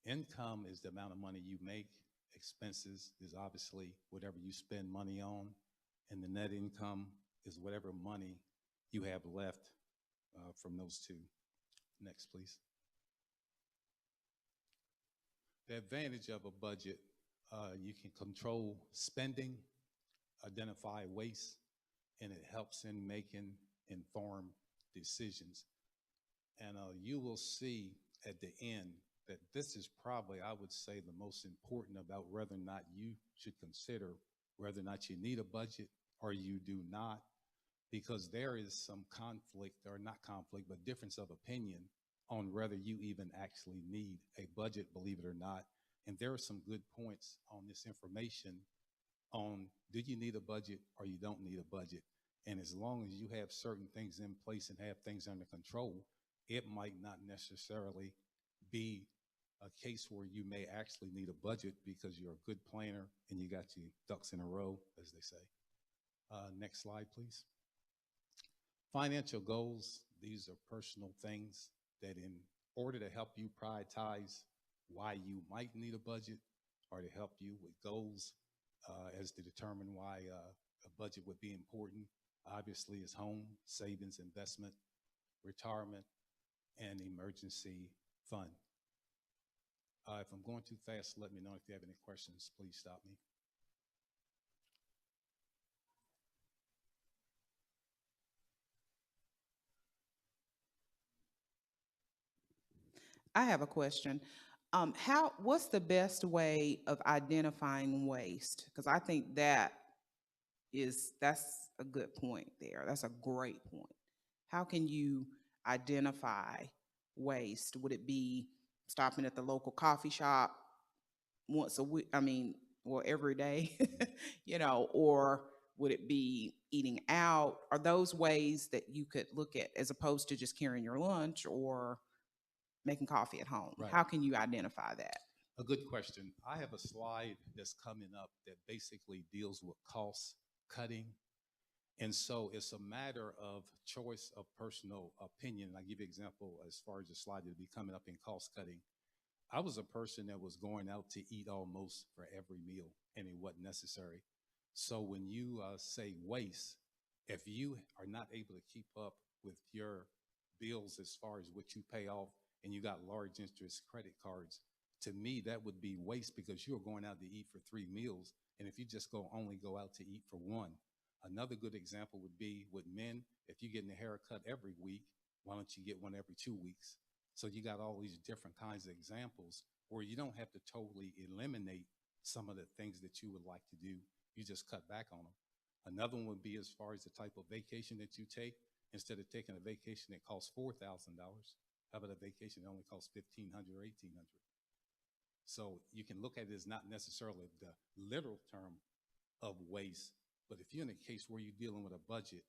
Income is the amount of money you make. Expenses is obviously whatever you spend money on. And the net income is whatever money you have left from those 2. Next, please. The advantage of a budget, you can control spending, identify waste, and it helps in making informed decisions. And you will see at the end that this is probably, I would say, the most important about whether or not you should consider whether or not you need a budget or you do not, because there is some conflict, or not conflict, but difference of opinion on whether you even actually need a budget, believe it or not. And there are some good points on this information on, do you need a budget or you don't need a budget? And as long as you have certain things in place and have things under control, it might not necessarily be a case where you may actually need a budget because you're a good planner and you got your ducks in a row, as they say. Next slide, please. Financial goals, these are personal things that in order to help you prioritize why you might need a budget, or to help you with goals as to determine why a budget would be important, obviously is home, savings, investment, retirement, and emergency fund. If I'm going too fast, let me know. If you have any questions, please stop me. I have a question. What's the best way of identifying waste? Because I think that's a good point there. That's a great point. How can you identify waste? Would it be stopping at the local coffee shop once a week? I mean, well, every day, or would it be eating out? Are those ways that you could look at as opposed to just carrying your lunch or making coffee at home? Right. How can you identify that? A good question. I have a slide that's coming up that basically deals with cost cutting. And so it's a matter of choice of personal opinion. I'll give you an example as far as the slide that will be coming up in cost cutting. I was a person that was going out to eat almost for every meal, and it wasn't necessary. So when you say waste, if you are not able to keep up with your bills as far as what you pay off, and you got large interest credit cards, to me, that would be waste because you're going out to eat for 3 meals. And if you just only go out to eat for 1. Another good example would be with men, if you're getting a haircut every week, why don't you get one every 2 weeks? So you got all these different kinds of examples where you don't have to totally eliminate some of the things that you would like to do. You just cut back on them. Another one would be as far as the type of vacation that you take. Instead of taking a vacation that costs $4,000, how about a vacation that only costs $1,500 or $1,800? So you can look at it as not necessarily the literal term of waste, but if you're in a case where you're dealing with a budget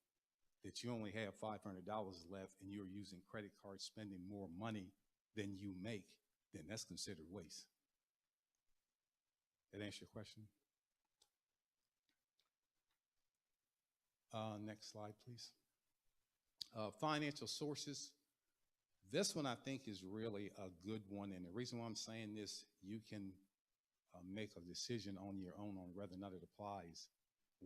that you only have $500 left and you're using credit cards, spending more money than you make, then that's considered waste. That answer your question? Next slide, please. Financial sources. This one I think is really a good one. And the reason why I'm saying this, you can make a decision on your own on whether or not it applies.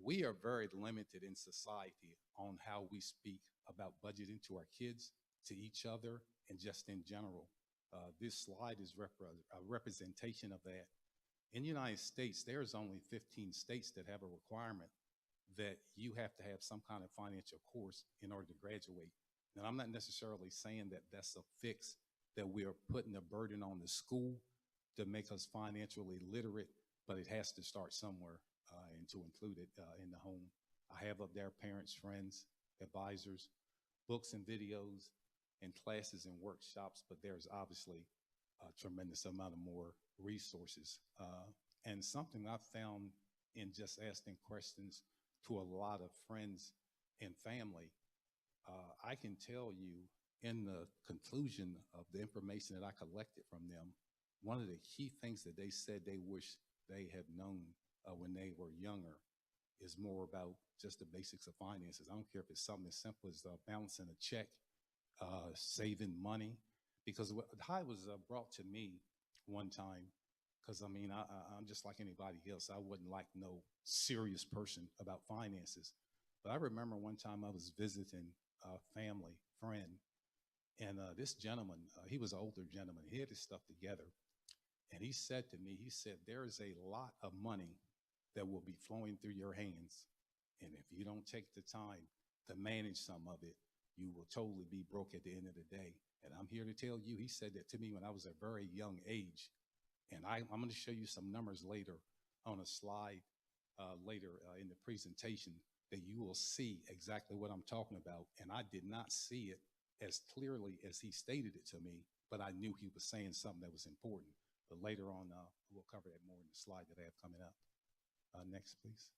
We are very limited in society on how we speak about budgeting to our kids, to each other, and just in general. This slide is a representation of that. In the United States, there's only 15 states that have a requirement that you have to have some kind of financial course in order to graduate. Now, I'm not necessarily saying that that's a fix, that we are putting a burden on the school to make us financially literate, but it has to start somewhere and to include it in the home. I have up there parents, friends, advisors, books and videos, and classes and workshops, but there's obviously a tremendous amount of more resources. And something I've found in just asking questions to a lot of friends and family, I can tell you in the conclusion of the information that I collected from them, one of the key things that they said they wish they had known when they were younger is more about just the basics of finances. I don't care if it's something as simple as balancing a check, saving money, because how it was brought to me one time, because I mean, I'm just like anybody else. I wasn't like no serious person about finances. But I remember one time I was visiting a family friend, and this gentleman, he was an older gentleman. He had his stuff together. And he said to me, he said, there is a lot of money that will be flowing through your hands. And if you don't take the time to manage some of it, you will totally be broke at the end of the day. And I'm here to tell you, he said that to me when I was a very young age. And I'm going to show you some numbers later on a slide later in the presentation that you will see exactly what I'm talking about. And I did not see it as clearly as he stated it to me, but I knew he was saying something that was important. But later on, we'll cover that more in the slide that I have coming up. Next, please.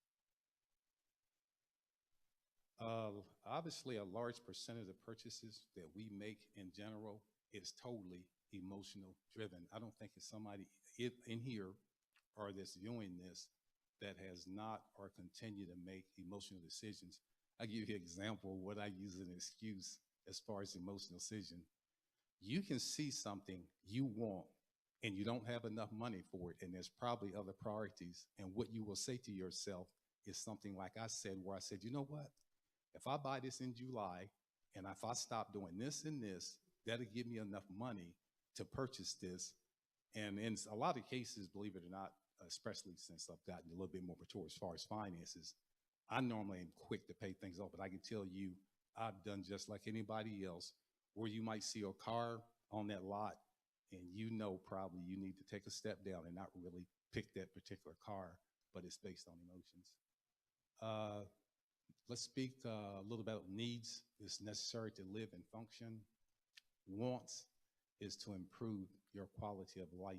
Obviously, a large percent of the purchases that we make in general is totally emotional driven. I don't think it's somebody in here or that's viewing this that has not or continue to make emotional decisions. I'll give you an example of what I use as an excuse as far as emotional decision. You can see something you want and you don't have enough money for it, and there's probably other priorities. And what you will say to yourself is something like I said, where I said, you know what? If I buy this in July and if I stop doing this and this, that'll give me enough money to purchase this. And in a lot of cases, believe it or not, especially since I've gotten a little bit more mature as far as finances, I normally am quick to pay things off, but I can tell you I've done just like anybody else, where you might see a car on that lot and you know probably you need to take a step down and not really pick that particular car, but it's based on emotions. Let's speak a little about needs. It's necessary to live and function. Wants is to improve your quality of life.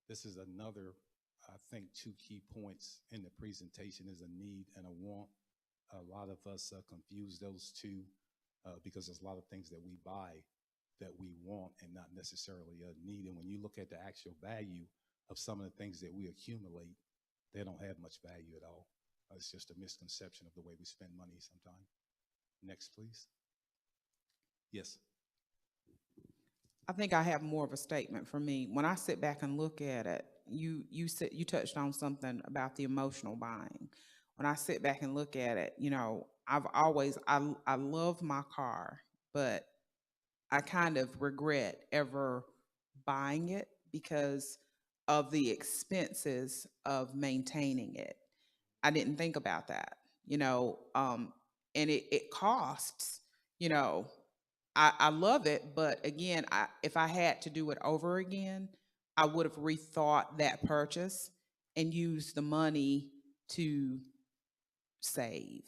This is another, I think, 2 key points in the presentation is a need and a want. A lot of us confuse those two because there's a lot of things that we buy that we want and not necessarily a need. And when you look at the actual value of some of the things that we accumulate, they don't have much value at all. It's just a misconception of the way we spend money sometimes. Next, please. Yes. I think I have more of a statement for me. When I sit back and look at it, you touched on something about the emotional buying. When I sit back and look at it, you know, I love my car, but I kind of regret ever buying it because of the expenses of maintaining it. I didn't think about that, you know, and it costs, you know, I love it, but again, if I had to do it over again, I would have rethought that purchase and used the money to save.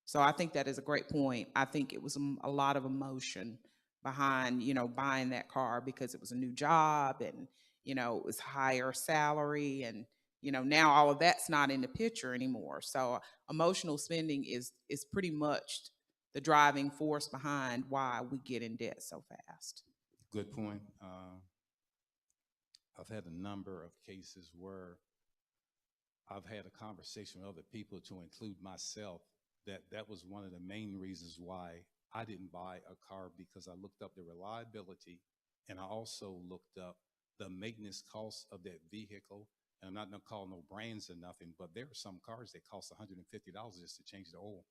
So I think that is a great point. I think it was a lot of emotion behind, you know, buying that car because it was a new job and, you know, it was higher salary and, you know, now all of that's not in the picture anymore. So emotional spending is pretty much the driving force behind why we get in debt so fast. Good point. I've had a number of cases where I've had a conversation with other people, to include myself, that was one of the main reasons why I didn't buy a car, because I looked up the reliability and I also looked up the maintenance costs of that vehicle. And I'm not going to call no brands or nothing, but there are some cars that cost $150 just to change the oil.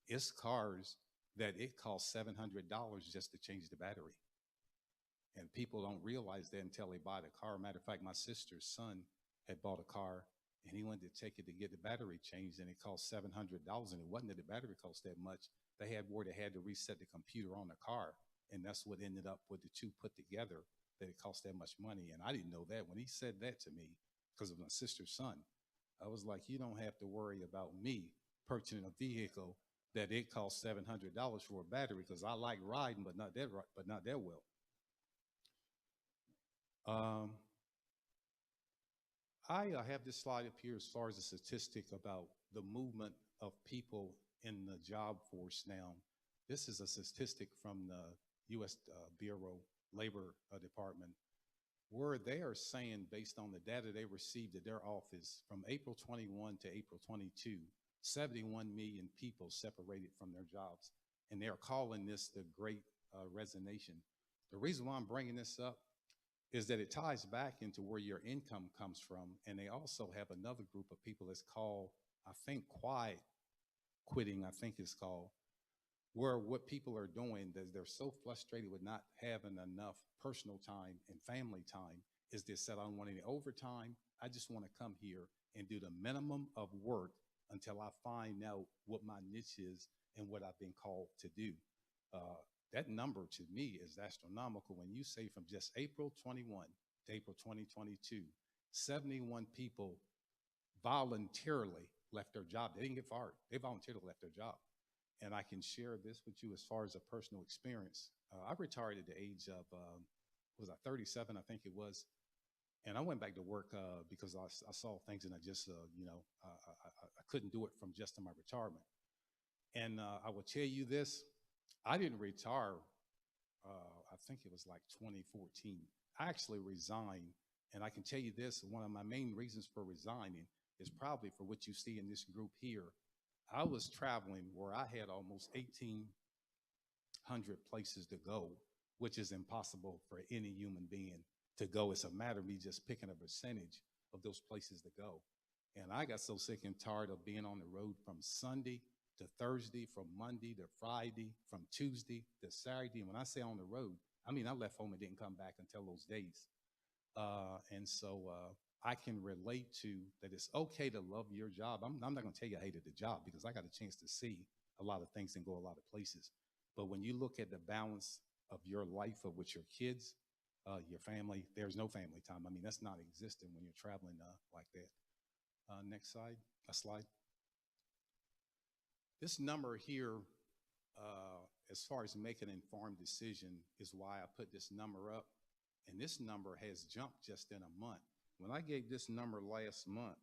It's cars that it costs $700 just to change the battery. And people don't realize that until they buy the car. Matter of fact, my sister's son had bought a car and he wanted to take it to get the battery changed, and it cost $700. And it wasn't that the battery cost that much. They had to reset the computer on the car. And that's what ended up with the two put together, that it cost that much money. And I didn't know that. When he said that to me, because of my sister's son, I was like, you don't have to worry about me purchasing a vehicle that it costs $700 for a battery, because I like riding, but not that well. I have this slide up here as far as a statistic about the movement of people in the job force now. This is a statistic from the U.S. Bureau Labor Department, where they are saying, based on the data they received at their office from April 21 to April 22, 71 million people separated from their jobs. And they're calling this the Great Resignation. The reason why I'm bringing this up is that it ties back into where your income comes from. And they also have another group of people that's called, I think, quiet quitting, I think it's called, where what people are doing, that they're so frustrated with not having enough personal time and family time, is they said, I don't want any overtime. I just want to come here and do the minimum of work until I find out what my niche is in what I've been called to do. That number to me is astronomical when you say from just April 21 to April 2022, 71 people voluntarily left their job. They didn't get fired. They voluntarily left their job. And I can share this with you as far as a personal experience. I retired at the age of, was I 37, I think it was. And I went back to work because I saw things and I just, I couldn't do it from just in my retirement. And I will tell you this, I didn't retire, I think it was like 2014. I actually resigned. And I can tell you this, one of my main reasons for resigning is probably for what you see in this group here. I was traveling where I had almost 1,800 places to go, which is impossible for any human being to go. It's a matter of me just picking a percentage of those places to go. And I got so sick and tired of being on the road from Sunday to Thursday, from Monday to Friday, from Tuesday to Saturday. And when I say on the road, I mean, I left home and didn't come back until those days. And so I can relate to that it's okay to love your job. I'm not going to tell you I hated the job because I got a chance to see a lot of things and go a lot of places. But when you look at the balance of your life with your kids, your family, there's no family time. I mean, that's not existent when you're traveling like that. Next slide. This number here, as far as making an informed decision, is why I put this number up. And this number has jumped just in a month. When I gave this number last month,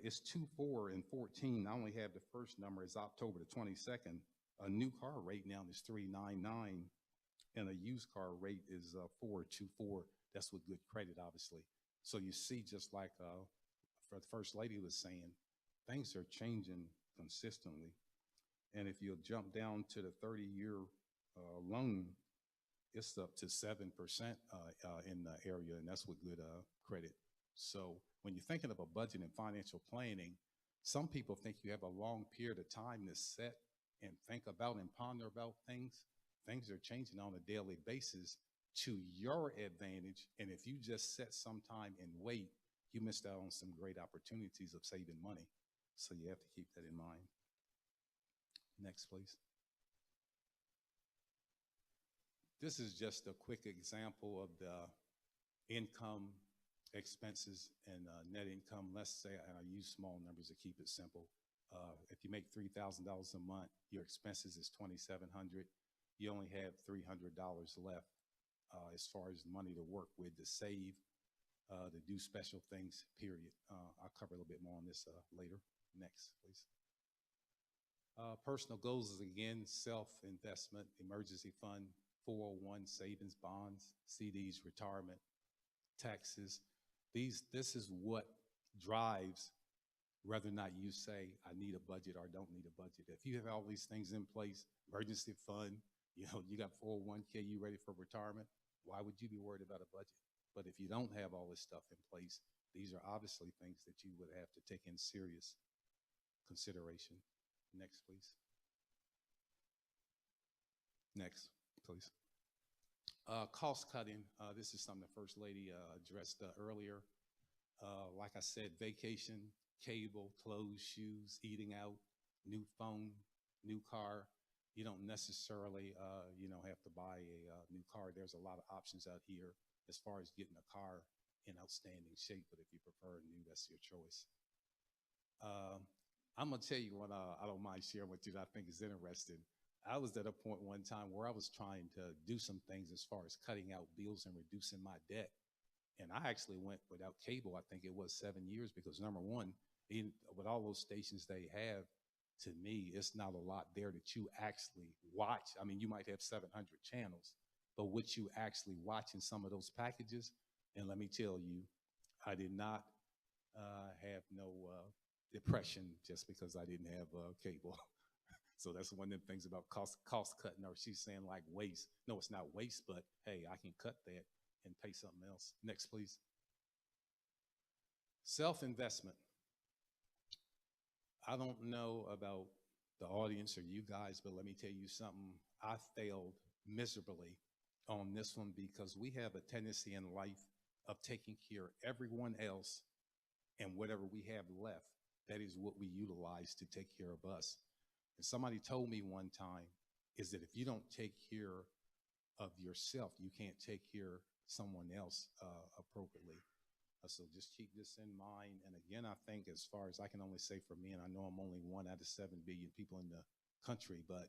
it's 2.4 and 14. I only have the first number is October the 22nd. A new car rate now is 3.99, and a used car rate is 4.24. That's with good credit, obviously. So you see, just like the First Lady was saying, things are changing consistently. And if you'll jump down to the 30-year loan, it's up to 7% in the area, and that's with good credit. So when you're thinking of a budget and financial planning, some people think you have a long period of time to set and think about and ponder about things. Things are changing on a daily basis to your advantage, and if you just set some time and wait, you missed out on some great opportunities of saving money. So you have to keep that in mind. Next, please. This is just a quick example of the income, expenses, and net income. Let's say, and I use small numbers to keep it simple. If you make $3,000 a month, your expenses is $2,700. You only have $300 left as far as money to work with, to save, to do special things, period. I'll cover a little bit more on this later. Next, please. Personal goals is, again, self-investment, emergency fund, 401, savings, bonds, CDs, retirement, taxes. This is what drives whether or not you say, I need a budget or don't need a budget. If you have all these things in place, emergency fund, you got 401k, you ready for retirement, why would you be worried about a budget? But if you don't have all this stuff in place, these are obviously things that you would have to take in serious consideration. Next, please. Next, please. Cost cutting. This is something the First Lady addressed earlier. Like I said, vacation, cable, clothes, shoes, eating out, new phone, new car. You don't necessarily, have to buy a new car. There's a lot of options out here as far as getting a car in outstanding shape. But if you prefer new, that's your choice. I'm going to tell you what I don't mind sharing with you that I think is interesting. I was at a point one time where I was trying to do some things as far as cutting out bills and reducing my debt. And I actually went without cable, I think it was 7 years, because number one, with all those stations they have, to me, it's not a lot there that you actually watch. I mean, you might have 700 channels, but what you actually watch in some of those packages, and let me tell you, I did not have no depression just because I didn't have cable. So that's one of the things about cost cutting, or she's saying like waste. No, it's not waste, but hey, I can cut that and pay something else. Next, please. Self-investment. I don't know about the audience or you guys, but let me tell you something. I failed miserably on this one because we have a tendency in life of taking care of everyone else and whatever we have left, That is what we utilize to take care of us. And somebody told me one time is that if you don't take care of yourself, you can't take care of someone else appropriately. So just keep this in mind. And again, I think as far as I can only say for me, and I know I'm only 1 out of 7 billion people in the country, but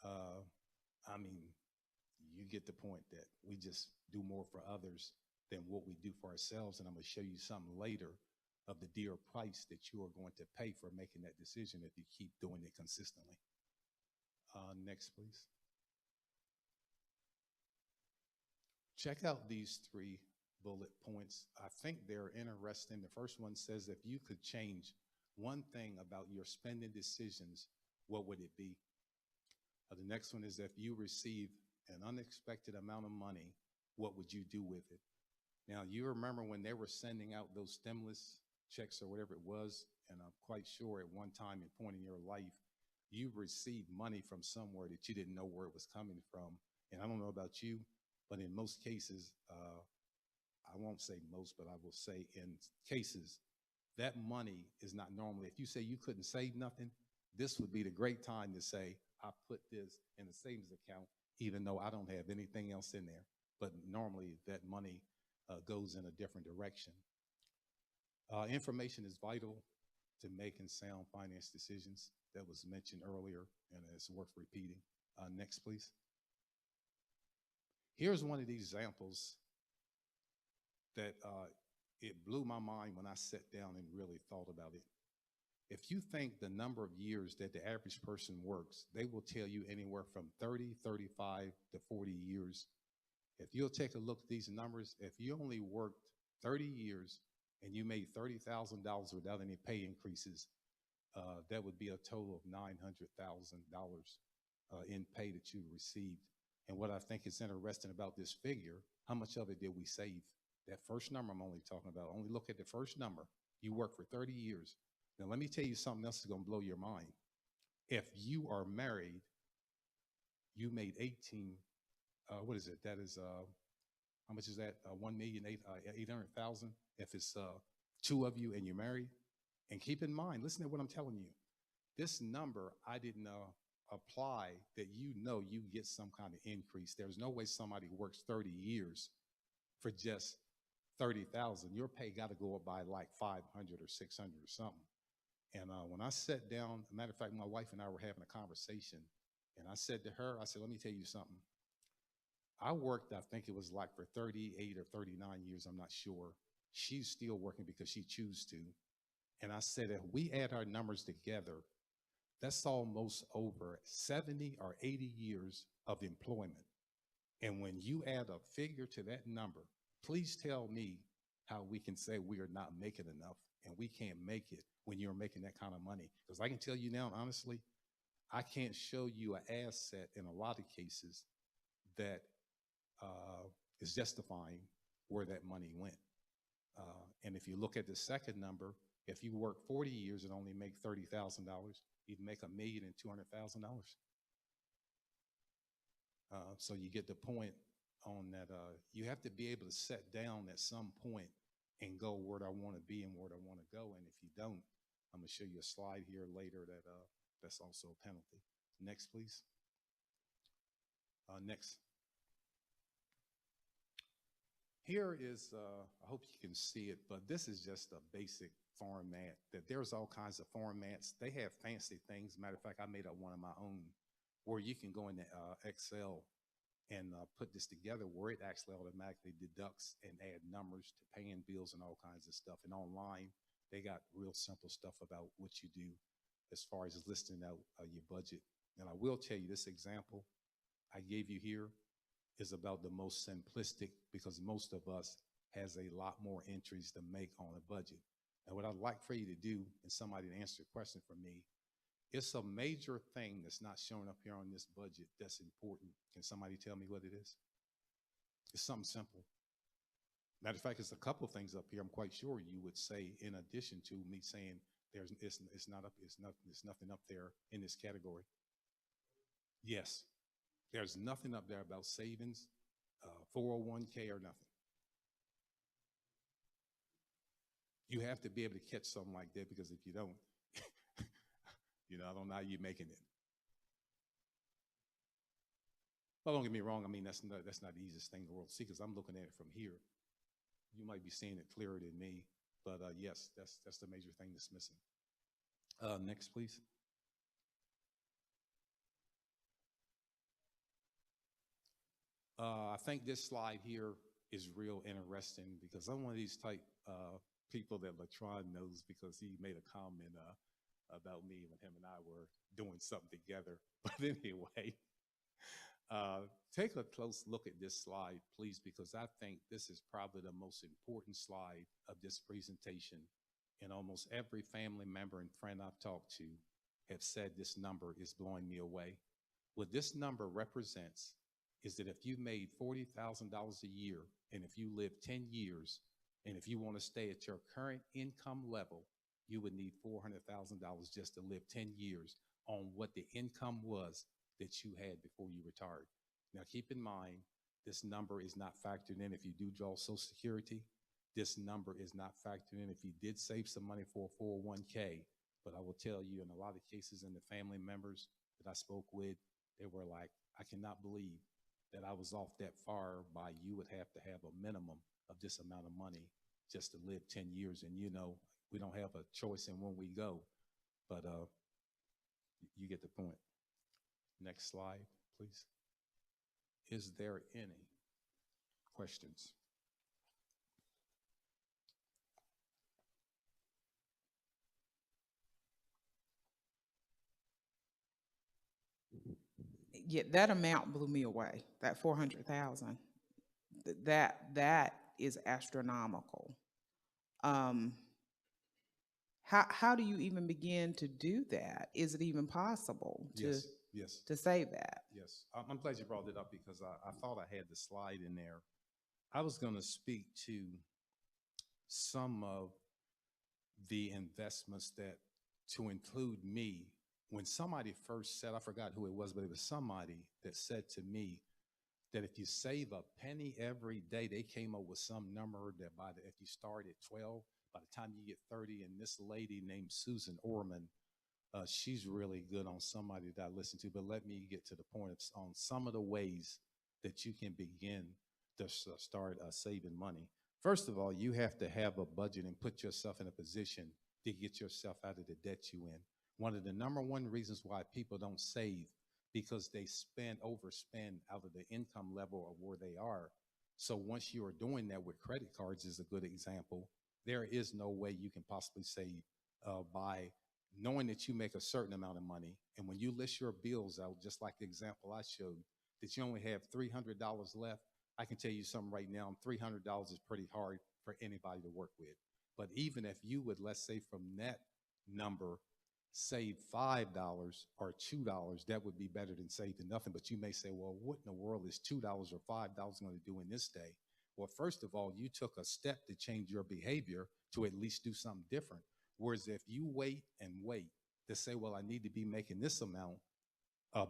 I mean, you get the point that we just do more for others than what we do for ourselves. And I'm going to show you something later of the dear price that you are going to pay for making that decision if you keep doing it consistently. Next, please. Check out these 3 bullet points. I think they're interesting. The first one says, if you could change one thing about your spending decisions, what would it be? The next one is, if you receive an unexpected amount of money, what would you do with it? Now, you remember when they were sending out those stimulus checks or whatever it was, and I'm quite sure at one time and point in your life, you received money from somewhere that you didn't know where it was coming from. And I don't know about you, but in most cases, I won't say most, but I will say in cases, that money is not normally, if you say you couldn't save nothing, this would be the great time to say, I put this in a savings account, even though I don't have anything else in there. But normally that money goes in a different direction. Information is vital to making sound finance decisions. That was mentioned earlier, and it's worth repeating. Next, please. Here's one of these examples that it blew my mind when I sat down and really thought about it. If you think the number of years that the average person works, they will tell you anywhere from 30, 35 to 40 years. If you'll take a look at these numbers, if you only worked 30 years and you made $30,000 without any pay increases, that would be a total of $900,000 in pay that you received. And what I think is interesting about this figure, how much of it did we save? That first number I'm only talking about, only look at the first number. You worked for 30 years. Now, let me tell you something else that's going to blow your mind. If you are married, you made 18, what is it? That is, how much is that? 1,800,000 if it's 2 of you and you're married. And keep in mind, listen to what I'm telling you. This number, I didn't apply that you get some kind of increase. There's no way somebody works 30 years for just 30,000. Your pay got to go up by like 500 or 600 or something. And when I sat down, as a matter of fact, my wife and I were having a conversation, and I said to her, I said, let me tell you something. I worked, I think it was like for 38 or 39 years, I'm not sure. She's still working because she chooses to. And I said, if we add our numbers together, that's almost over 70 or 80 years of employment. And when you add a figure to that number, please tell me how we can say we are not making enough and we can't make it when you're making that kind of money. Because I can tell you now, honestly, I can't show you an asset in a lot of cases that is justifying where that money went. And if you look at the second number, if you work 40 years and only make $30,000, you'd make $1,200,000. So you get the point on that. You have to be able to sit down at some point and go where I want to be and where I want to go. And if you don't, I'm going to show you a slide here later that that's also a penalty. Next, please. Next. Here is, I hope you can see it, but this is just a basic format. That there's all kinds of formats. They have fancy things. Matter of fact, I made up one of my own where you can go into Excel and put this together where it actually automatically deducts and add numbers to paying bills and all kinds of stuff. And online, they got real simple stuff about what you do as far as listing out your budget. And I will tell you, this example I gave you here is about the most simplistic, because most of us has a lot more entries to make on a budget. And what I'd like for you to do, and somebody to answer your question for me, it's a major thing that's not showing up here on this budget that's important. Can somebody tell me what it is? It's something simple. Matter of fact, it's a couple of things up here I'm quite sure you would say, in addition to me saying it's nothing up there in this category. Yes, there's nothing up there about savings, 401k or nothing. You have to be able to catch something like that, because if you don't, I don't know how you're making it. Well, don't get me wrong. I mean, that's not the easiest thing in the world to see, because I'm looking at it from here. You might be seeing it clearer than me, but yes, that's the major thing that's missing. Next, please. I think this slide here is real interesting, because I'm one of these type people that Latron knows, because he made a comment about me when him and I were doing something together. But anyway, take a close look at this slide, please, because I think this is probably the most important slide of this presentation. And almost every family member and friend I've talked to have said this number is blowing me away. What this number represents is that if you made $40,000 a year, and if you live 10 years, and if you want to stay at your current income level, you would need $400,000 just to live 10 years on what the income was that you had before you retired. Now, keep in mind, this number is not factored in if you do draw Social Security. This number is not factored in if you did save some money for a 401k. But I will tell you, in a lot of cases, in the family members that I spoke with, they were like, I cannot believe that I was off that far by you would have to have a minimum of this amount of money just to live 10 years. And, we don't have a choice in when we go, but you get the point. Next slide, please. Is there any questions? Yeah, that amount blew me away. That 400,000. That is astronomical. How do you even begin to do that? Is it even possible Yes. to save that? Yes, I'm glad you brought it up, because I thought I had the slide in there. I was going to speak to some of the investments that, to include me, when somebody first said, I forgot who it was, but it was somebody that said to me that if you save a penny every day, they came up with some number that if you start at 12, by the time you get 30, and this lady named Susan Orman, she's really good on somebody that I listen to. But let me get to the point on some of the ways that you can begin to start saving money. First of all, you have to have a budget and put yourself in a position to get yourself out of the debt you're in. One of the number one reasons why people don't save, because they overspend out of the income level of where they are. So once you are doing that with credit cards is a good example, there is no way you can possibly save by knowing that you make a certain amount of money. And when you list your bills out, just like the example I showed, that you only have $300 left, I can tell you something right now, $300 is pretty hard for anybody to work with. But even if you would, let's say from that number, save $5 or $2, that would be better than saving nothing. But you may say, well, what in the world is $2 or $5 going to do in this day? Well, first of all, you took a step to change your behavior to at least do something different. Whereas if you wait and wait to say, well, I need to be making this amount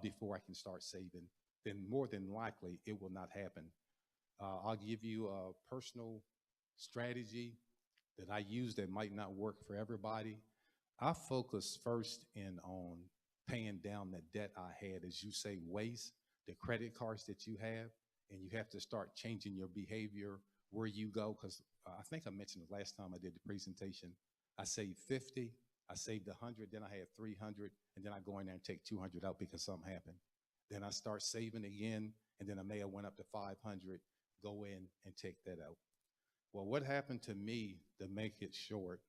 before I can start saving, then more than likely it will not happen. I'll give you a personal strategy that I use that might not work for everybody. I focus first in on paying down the debt I had, as you say, waste, the credit cards that you have, and you have to start changing your behavior where you go. Because I think I mentioned the last time I did the presentation, I saved 50, I saved 100, then I had 300, and then I go in there and take 200 out because something happened. Then I start saving again, and then I may have went up to 500, go in and take that out. Well, what happened to me, to make it short,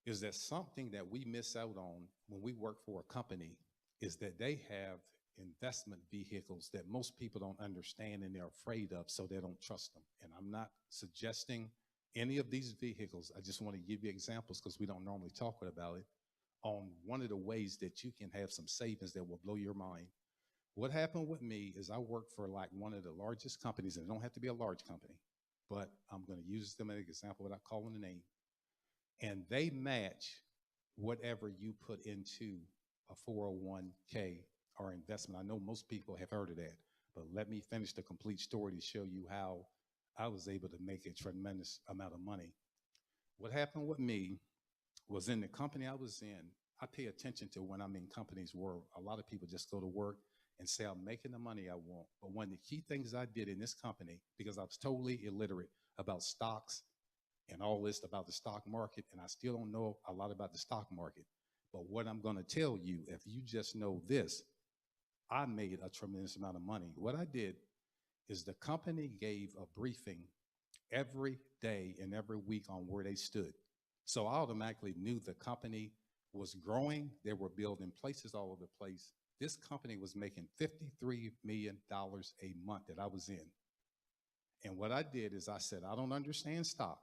is that something that we miss out on when we work for a company is that they have investment vehicles that most people don't understand and they're afraid of, so they don't trust them. And I'm not suggesting any of these vehicles. I just want to give you examples because we don't normally talk about it on one of the ways that you can have some savings that will blow your mind. What happened with me is I worked for like one of the largest companies, and it don't have to be a large company, but I'm going to use them as an example without calling the name. And they match whatever you put into a 401k or investment. I know most people have heard of that, but let me finish the complete story to show you how I was able to make a tremendous amount of money. What happened with me was in the company I was in, I pay attention to when I'm in companies where a lot of people just go to work and say, I'm making the money I want. But one of the key things I did in this company, because I was totally illiterate about stocks and all this about the stock market, and I still don't know a lot about the stock market. But what I'm going to tell you, if you just know this, I made a tremendous amount of money. What I did is the company gave a briefing every day and every week on where they stood. So I automatically knew the company was growing. They were building places all over the place. This company was making $53 million a month that I was in. And what I did is I said, I don't understand stock,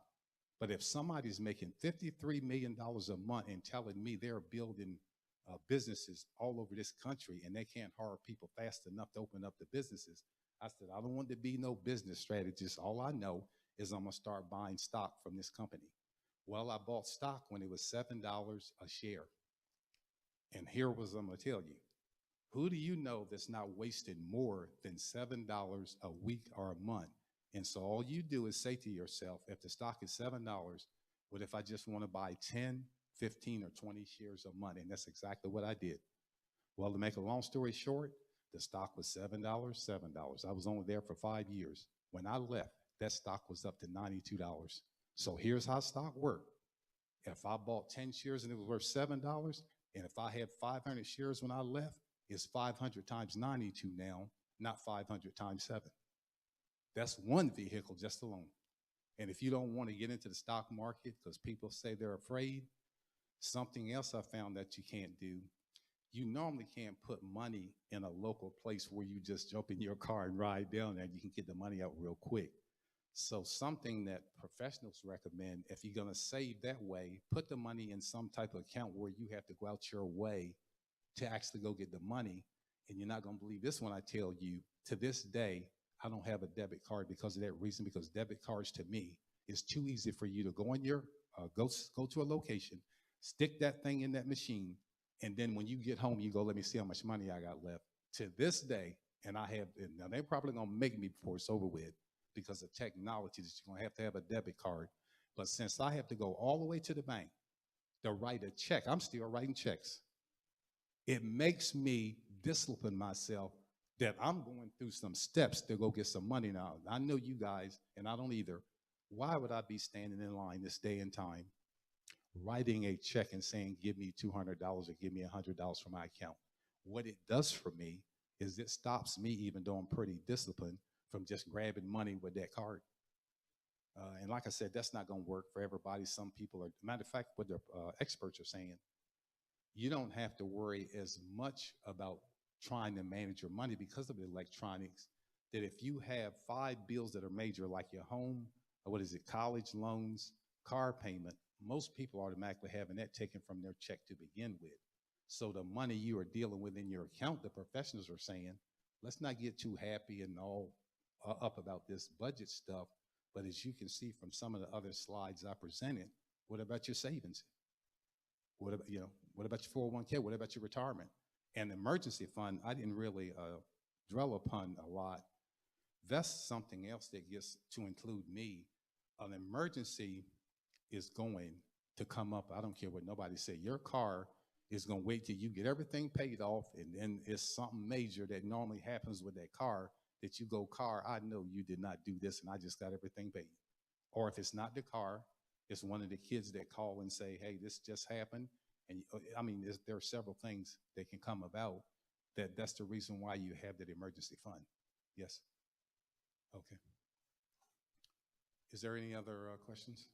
but if somebody's making $53 million a month and telling me they're building businesses all over this country and they can't hire people fast enough to open up the businesses, I said, I don't want to be no business strategist. All I know is I'm going to start buying stock from this company. Well, I bought stock when it was $7 a share. And here was I'm going to tell you. Who do you know that's not wasting more than $7 a week or a month? And so all you do is say to yourself, if the stock is $7, what if I just want to buy 10, 15, or 20 shares a month? And that's exactly what I did. Well, to make a long story short, the stock was $7, $7. I was only there for 5 years. When I left, that stock was up to $92. So here's how stock worked. If I bought 10 shares and it was worth $7, and if I had 500 shares when I left, it's 500 times 92 now, not 500 times 7. That's one vehicle just alone. And if you don't want to get into the stock market because people say they're afraid, something else I found that you can't do, you normally can't put money in a local place where you just jump in your car and ride down there and you can get the money out real quick. So something that professionals recommend, if you're going to save that way, put the money in some type of account where you have to go out your way to actually go get the money. And you're not going to believe this when I tell you, to this day, I don't have a debit card because of that reason, because debit cards to me is too easy for you to go in your, go to a location, stick that thing in that machine, and then when you get home, you go, let me see how much money I got left. To this day, and I have, now they're probably going to make me before it's over with because of technology that you're going to have a debit card. But since I have to go all the way to the bank to write a check, I'm still writing checks. It makes me discipline myself that I'm going through some steps to go get some money now. I know you guys, and I don't either. Why would I be standing in line this day and time, writing a check and saying, give me $200 or give me $100 from my account? What it does for me is it stops me, even though I'm pretty disciplined, from just grabbing money with that card. And like I said, that's not going to work for everybody. Some people are, matter of fact, what the experts are saying, you don't have to worry as much about trying to manage your money because of the electronics, that if you have 5 bills that are major, like your home, or what is it, college loans, car payment, most people automatically having that taken from their check to begin with. So the money you are dealing with in your account, the professionals are saying, let's not get too happy and all up about this budget stuff. But as you can see from some of the other slides I presented, what about your savings? What about, what about your 401k? What about your retirement? And the emergency fund, I didn't really dwell upon a lot. That's something else that gets to include me. An emergency is going to come up. I don't care what nobody say. Your car is going to wait till you get everything paid off, and then it's something major that normally happens with that car that you go, car, I know you did not do this, and I just got everything paid. Or if it's not the car, it's one of the kids that call and say, hey, this just happened. And I mean, there are several things that can come about that's the reason why you have that emergency fund. Yes. Okay. Is there any other questions?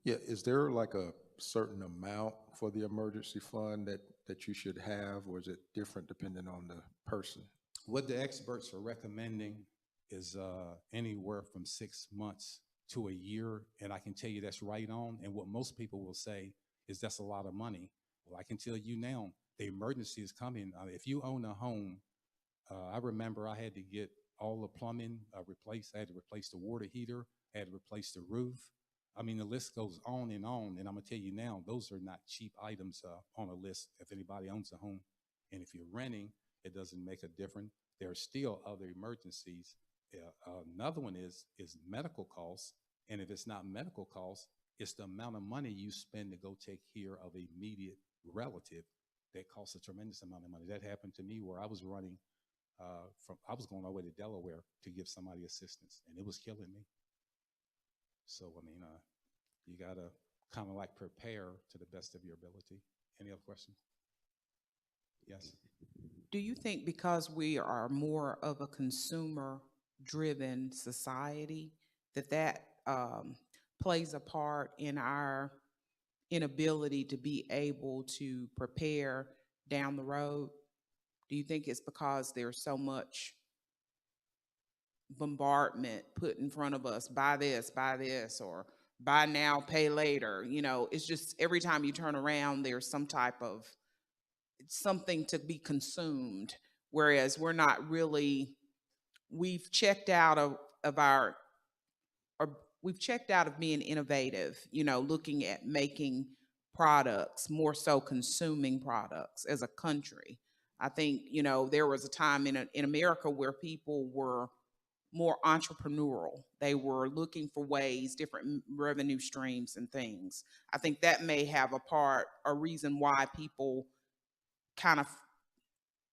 Yeah, is there like a certain amount for the emergency fund that you should have, or is it different depending on the person? What the experts are recommending is anywhere from 6 months to a year, and I can tell you that's right on. And what most people will say is that's a lot of money. Well, I can tell you now, the emergency is coming. If you own a home, I remember I had to get all the plumbing replaced. I had to replace the water heater. I had to replace the roof. I mean, the list goes on. And I'm going to tell you now, those are not cheap items on a list if anybody owns a home. And if you're renting, it doesn't make a difference. There are still other emergencies. Another one is medical costs. And if it's not medical costs, It's the amount of money you spend to go take care of an immediate relative that costs a tremendous amount of money. That happened to me where I was running I was going all the way to Delaware to give somebody assistance, and it was killing me. So, I mean, you got to kind of like prepare to the best of your ability. Any other questions? Yes. Do you think because we are more of a consumer-driven society, that plays a part in our inability to be able to prepare down the road? Do you think it's because there's so much bombardment put in front of us, buy this, or buy now, pay later? You know, it's just every time you turn around, there's some type of something to be consumed, whereas we're not really, we've checked out of our, or we've checked out of being innovative, you know, looking at making products, more so consuming products as a country. I think, you know, there was a time in America where people were more entrepreneurial. They were looking for ways, different revenue streams and things. I think that may have a reason why people kind of,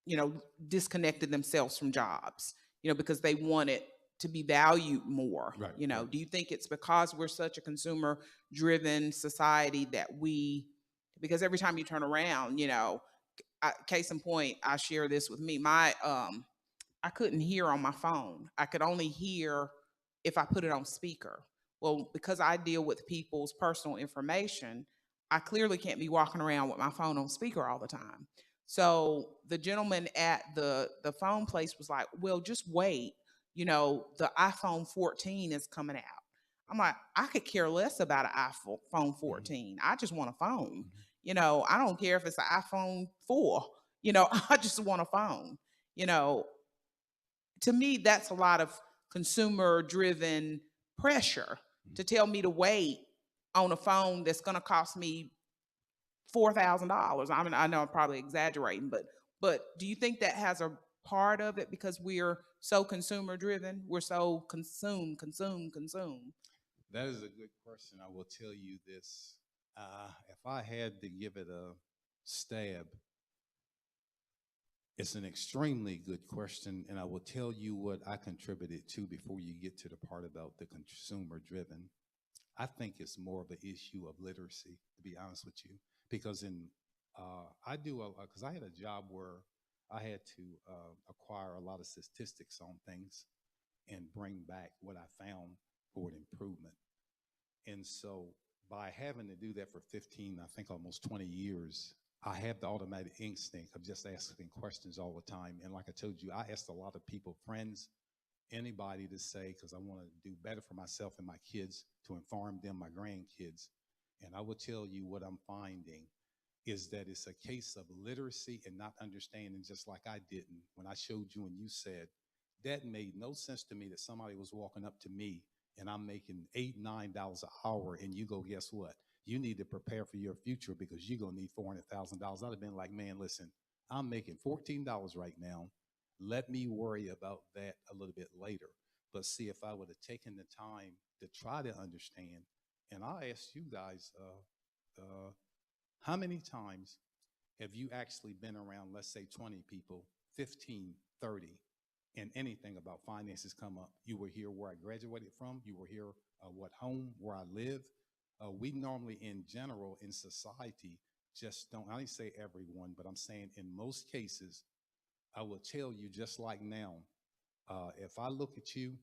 you know, disconnected themselves from jobs, you know, because they wanted to be valued more. Right, You know, right. do you think it's because we're such a consumer driven society that because every time you turn around, you know, case in point, I share this with me. I couldn't hear on my phone. I could only hear if I put it on speaker. Well, because I deal with people's personal information, I clearly can't be walking around with my phone on speaker all the time. So the gentleman at the phone place was like, "Well, just wait. You know, the iPhone 14 is coming out." I'm like, I could care less about an iPhone 14. I just want a phone. You know, I don't care if it's an iPhone 4. You know, I just want a phone. You know, to me, that's a lot of consumer driven pressure to tell me to wait on a phone that's going to cost me $4,000. I mean, I know I'm probably exaggerating, but do you think that has a part of it because we're so consumer driven? We're so consume. That is a good question. I will tell you this. If I had to give it a stab, it's an extremely good question, and I will tell you what I contributed to before you get to the part about the consumer driven. I think it's more of an issue of literacy, to be honest with you, because because I had a job where I had to acquire a lot of statistics on things and bring back what I found for an improvement. And so by having to do that for 15, I think almost 20 years, I have the automatic instinct of just asking questions all the time. And like I told you, I asked a lot of people, friends, anybody to say, because I want to do better for myself and my kids, to inform them, my grandkids. And I will tell you what I'm finding is that it's a case of literacy and not understanding, just like I didn't when I showed you and you said, that made no sense to me that somebody was walking up to me and I'm making $8, $9 an hour, and you go, guess what? You need to prepare for your future because you're gonna need $400,000. I'd have been like, man, listen, I'm making $14 right now. Let me worry about that a little bit later. But see, if I would have taken the time to try to understand, and I'll ask you guys, how many times have you actually been around, let's say 20 people, 15, 30, and anything about finances come up? You were here where I graduated from. You were here what home, where I live. We normally, in general, in society, just don't, I didn't say everyone, but I'm saying in most cases, I will tell you just like now, if I look at you,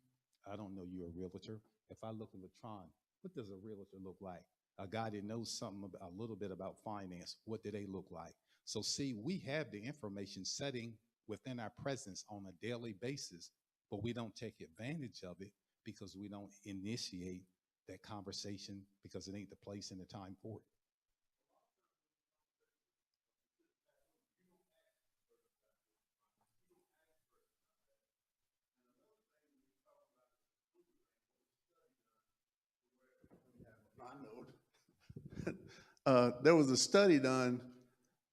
I don't know you're a realtor. If I look at Latron, what does a realtor look like? A guy that knows something about, a little bit about finance, what do they look like? So see, we have the information setting within our presence on a daily basis, but we don't take advantage of it because we don't initiate that conversation because it ain't the place and the time for it. I know. There was a study done,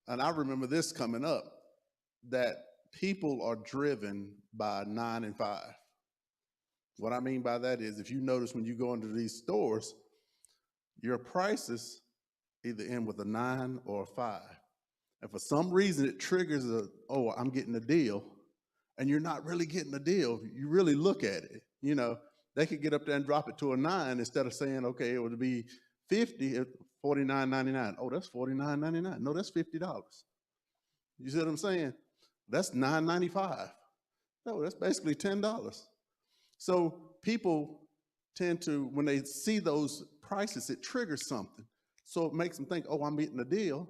and I remember this coming up, that people are driven by 9 and 5. What I mean by that is, if you notice when you go into these stores, your prices either end with a 9 or a 5. And for some reason it triggers oh, I'm getting a deal, and you're not really getting a deal. You really look at it, they could get up there and drop it to a 9 instead of saying, okay, it would be 50, $49.99. Oh, that's $49.99. No, that's $50. You see what I'm saying? That's $9.95. No, that's basically $10. So people tend to, when they see those prices, it triggers something. So it makes them think, oh, I'm getting a deal,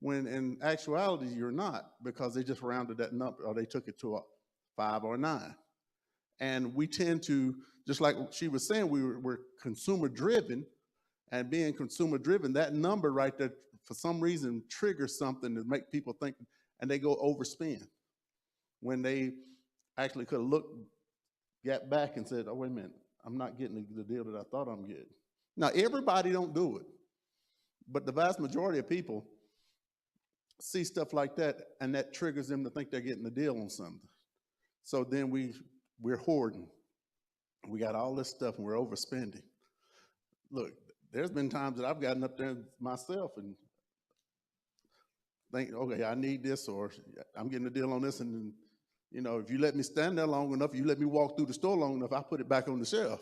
when in actuality, you're not, because they just rounded that number, or they took it to a 5 or a 9. And we tend to, just like she was saying, we're consumer driven, and being consumer driven, that number right there, for some reason, triggers something to make people think, and they go overspend when they actually could have looked, got back and said, oh, wait a minute, I'm not getting the deal that I thought I'm getting. Now, everybody don't do it, but the vast majority of people see stuff like that, and that triggers them to think they're getting a deal on something. So then we're hoarding. We got all this stuff, and we're overspending. Look, there's been times that I've gotten up there myself and think, okay, I need this, or I'm getting a deal on this, and then, if you let me stand there long enough, you let me walk through the store long enough, I put it back on the shelf.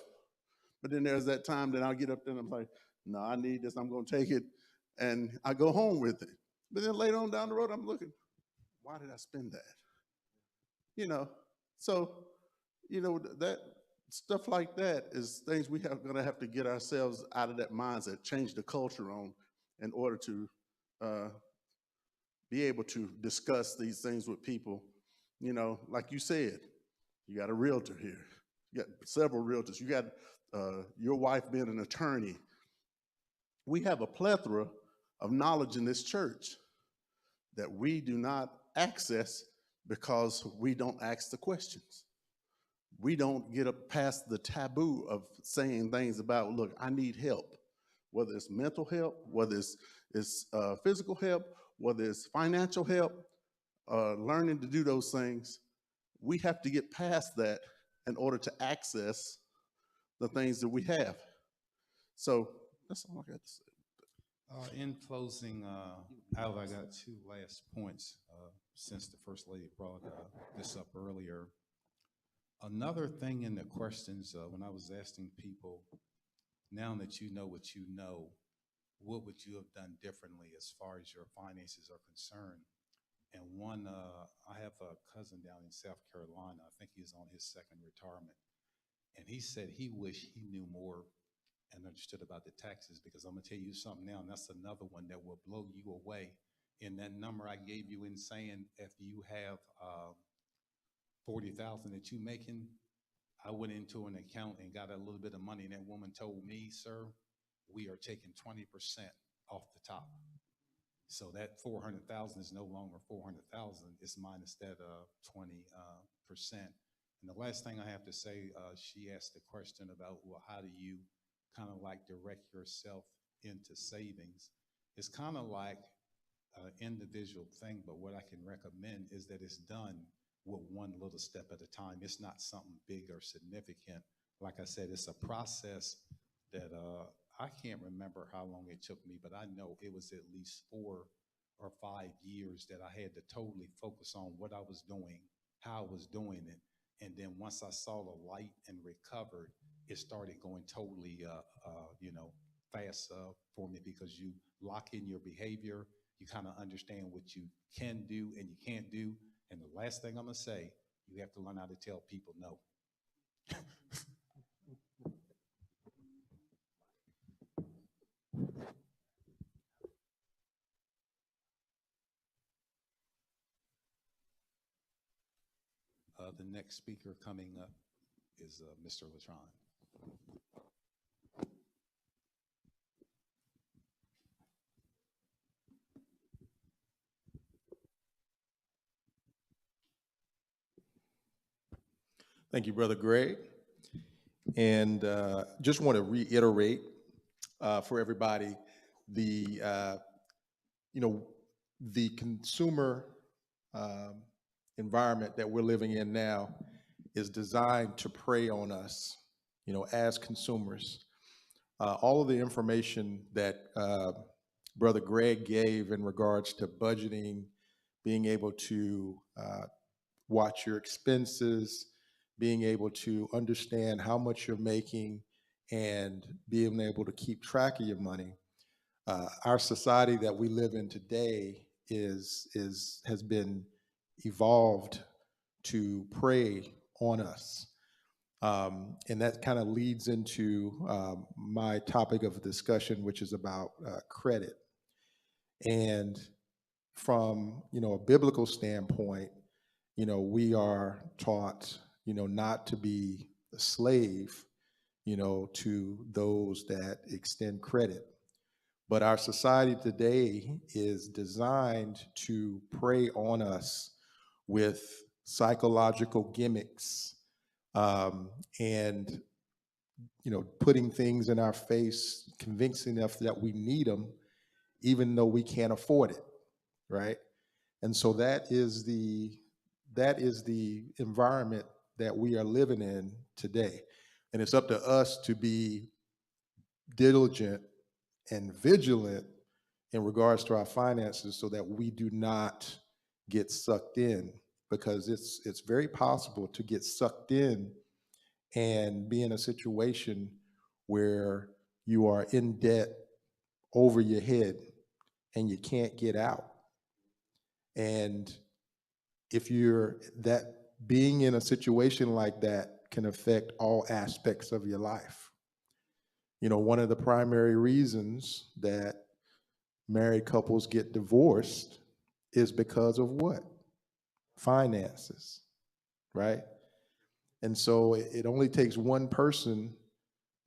But then there's that time that I'll get up there and I'm like, no, I need this, I'm gonna take it, and I go home with it. But then later on down the road, I'm looking, why did I spend that? So, that stuff like that is things we are gonna have to get ourselves out of that mindset, change the culture on, in order to be able to discuss these things with people. Like you said, you got a realtor here. You got several realtors. You got your wife being an attorney. We have a plethora of knowledge in this church that we do not access because we don't ask the questions. We don't get up past the taboo of saying things about, look, I need help, whether it's mental help, whether it's physical help, whether it's financial help, learning to do those things. We have to get past that in order to access the things that we have. So that's all I got to say. In closing, I got two last points since the First Lady brought this up earlier. Another thing in the questions, when I was asking people, now that you know what you know, what would you have done differently as far as your finances are concerned? And one, I have a cousin down in South Carolina. I think he's on his second retirement. And he said he wished he knew more and understood about the taxes, because I'm gonna tell you something now, and that's another one that will blow you away. In that number I gave you in saying, if you have 40,000 that you making, I went into an account and got a little bit of money, and that woman told me, sir, we are taking 20% off the top. So that 400,000 is no longer 400,000, it's minus that 20%. And the last thing I have to say, she asked the question about, well, how do you kind of like direct yourself into savings? It's kind of like an individual thing, but what I can recommend is that it's done with one little step at a time. It's not something big or significant. Like I said, it's a process that I can't remember how long it took me, but I know it was at least 4 or 5 years that I had to totally focus on what I was doing, how I was doing it. And then once I saw the light and recovered, it started going totally, fast for me, because you lock in your behavior, you kind of understand what you can do and you can't do. And the last thing I'm gonna say, you have to learn how to tell people no. The next speaker coming up is Mr. Latron. Thank you, Brother Greg. And just want to reiterate for everybody, the consumer environment that we're living in now is designed to prey on us, as consumers. All of the information that Brother Greg gave in regards to budgeting, being able to watch your expenses, being able to understand how much you're making, and being able to keep track of your money. Our society that we live in today has been evolved to prey on us. And that kind of leads into my topic of discussion, which is about credit. And from, a biblical standpoint, we are taught, not to be a slave, to those that extend credit. But our society today is designed to prey on us with psychological gimmicks, and putting things in our face, convincing us that we need them, even though we can't afford it, right? And so that is the environment that we are living in today, and it's up to us to be diligent and vigilant in regards to our finances, so that we do not get sucked in, because it's very possible to get sucked in and be in a situation where you are in debt over your head and you can't get out. And if you're that, being in a situation like that can affect all aspects of your life. One of the primary reasons that married couples get divorced is because of what? Finances, right? And so it only takes one person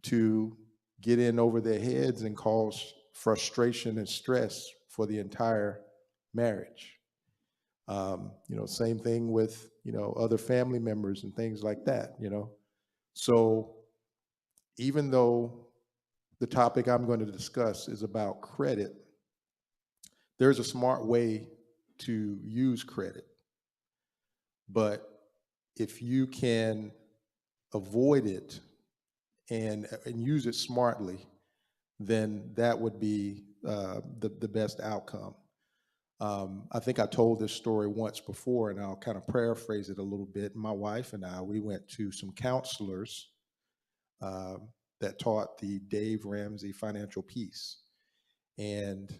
to get in over their heads and cause frustration and stress for the entire marriage. Same thing with, other family members and things like that, So even though the topic I'm going to discuss is about credit, there's a smart way to use credit. But if you can avoid it and use it smartly, then that would be the best outcome. I think I told this story once before, and I'll kind of paraphrase it a little bit. My wife and I, we went to some counselors that taught the Dave Ramsey Financial Peace. And,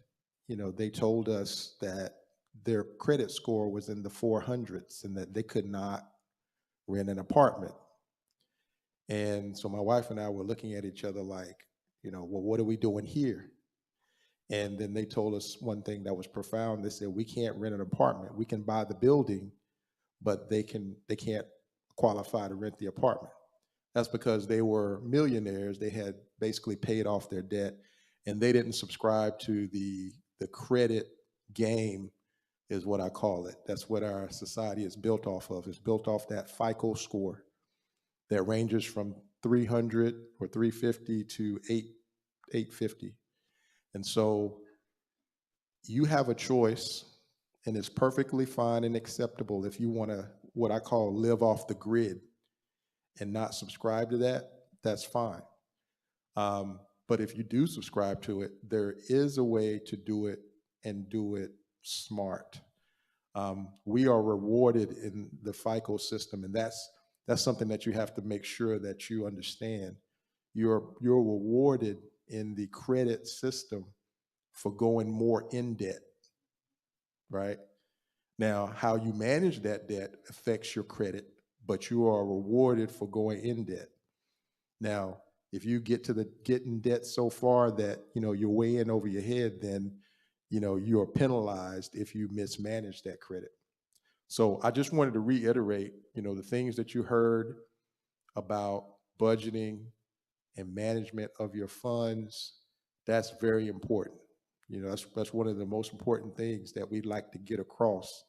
they told us that their credit score was in the 400s and that they could not rent an apartment. And so my wife and I were looking at each other like, well, what are we doing here? And then they told us one thing that was profound. They said, we can't rent an apartment. We can buy the building, but they can't qualify to rent the apartment. That's because they were millionaires. They had basically paid off their debt, and they didn't subscribe to the credit game, is what I call it. That's what our society is built off of. It's built off that FICO score that ranges from 300 or 350 to 850. And so you have a choice, and it's perfectly fine and acceptable if you want to, what I call, live off the grid and not subscribe to that. That's fine. But if you do subscribe to it, there is a way to do it and do it smart. We are rewarded in the FICO system, and that's something that you have to make sure that you understand. You're rewarded in the credit system for going more in debt, right? Now, how you manage that debt affects your credit, but you are rewarded for going in debt. Now, if you get in debt so far that, you're way in over your head, then, you are penalized if you mismanage that credit. So I just wanted to reiterate, the things that you heard about budgeting and management of your funds. That's very important. That's one of the most important things that we'd like to get across.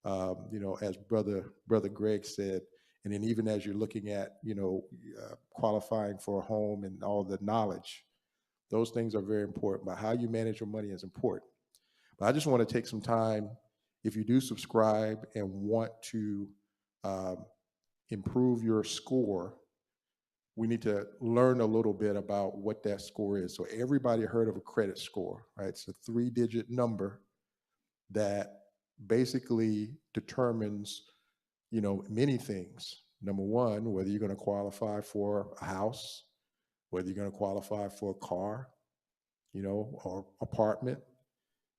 As brother Greg said, and then even as you're looking at, qualifying for a home and all the knowledge, those things are very important. But how you manage your money is important. But I just want to take some time, if you do subscribe and want to improve your score, we need to learn a little bit about what that score is. So everybody heard of a credit score, right? It's a 3-digit number that basically determines, many things. Number one, whether you're going to qualify for a house, whether you're going to qualify for a car, or apartment.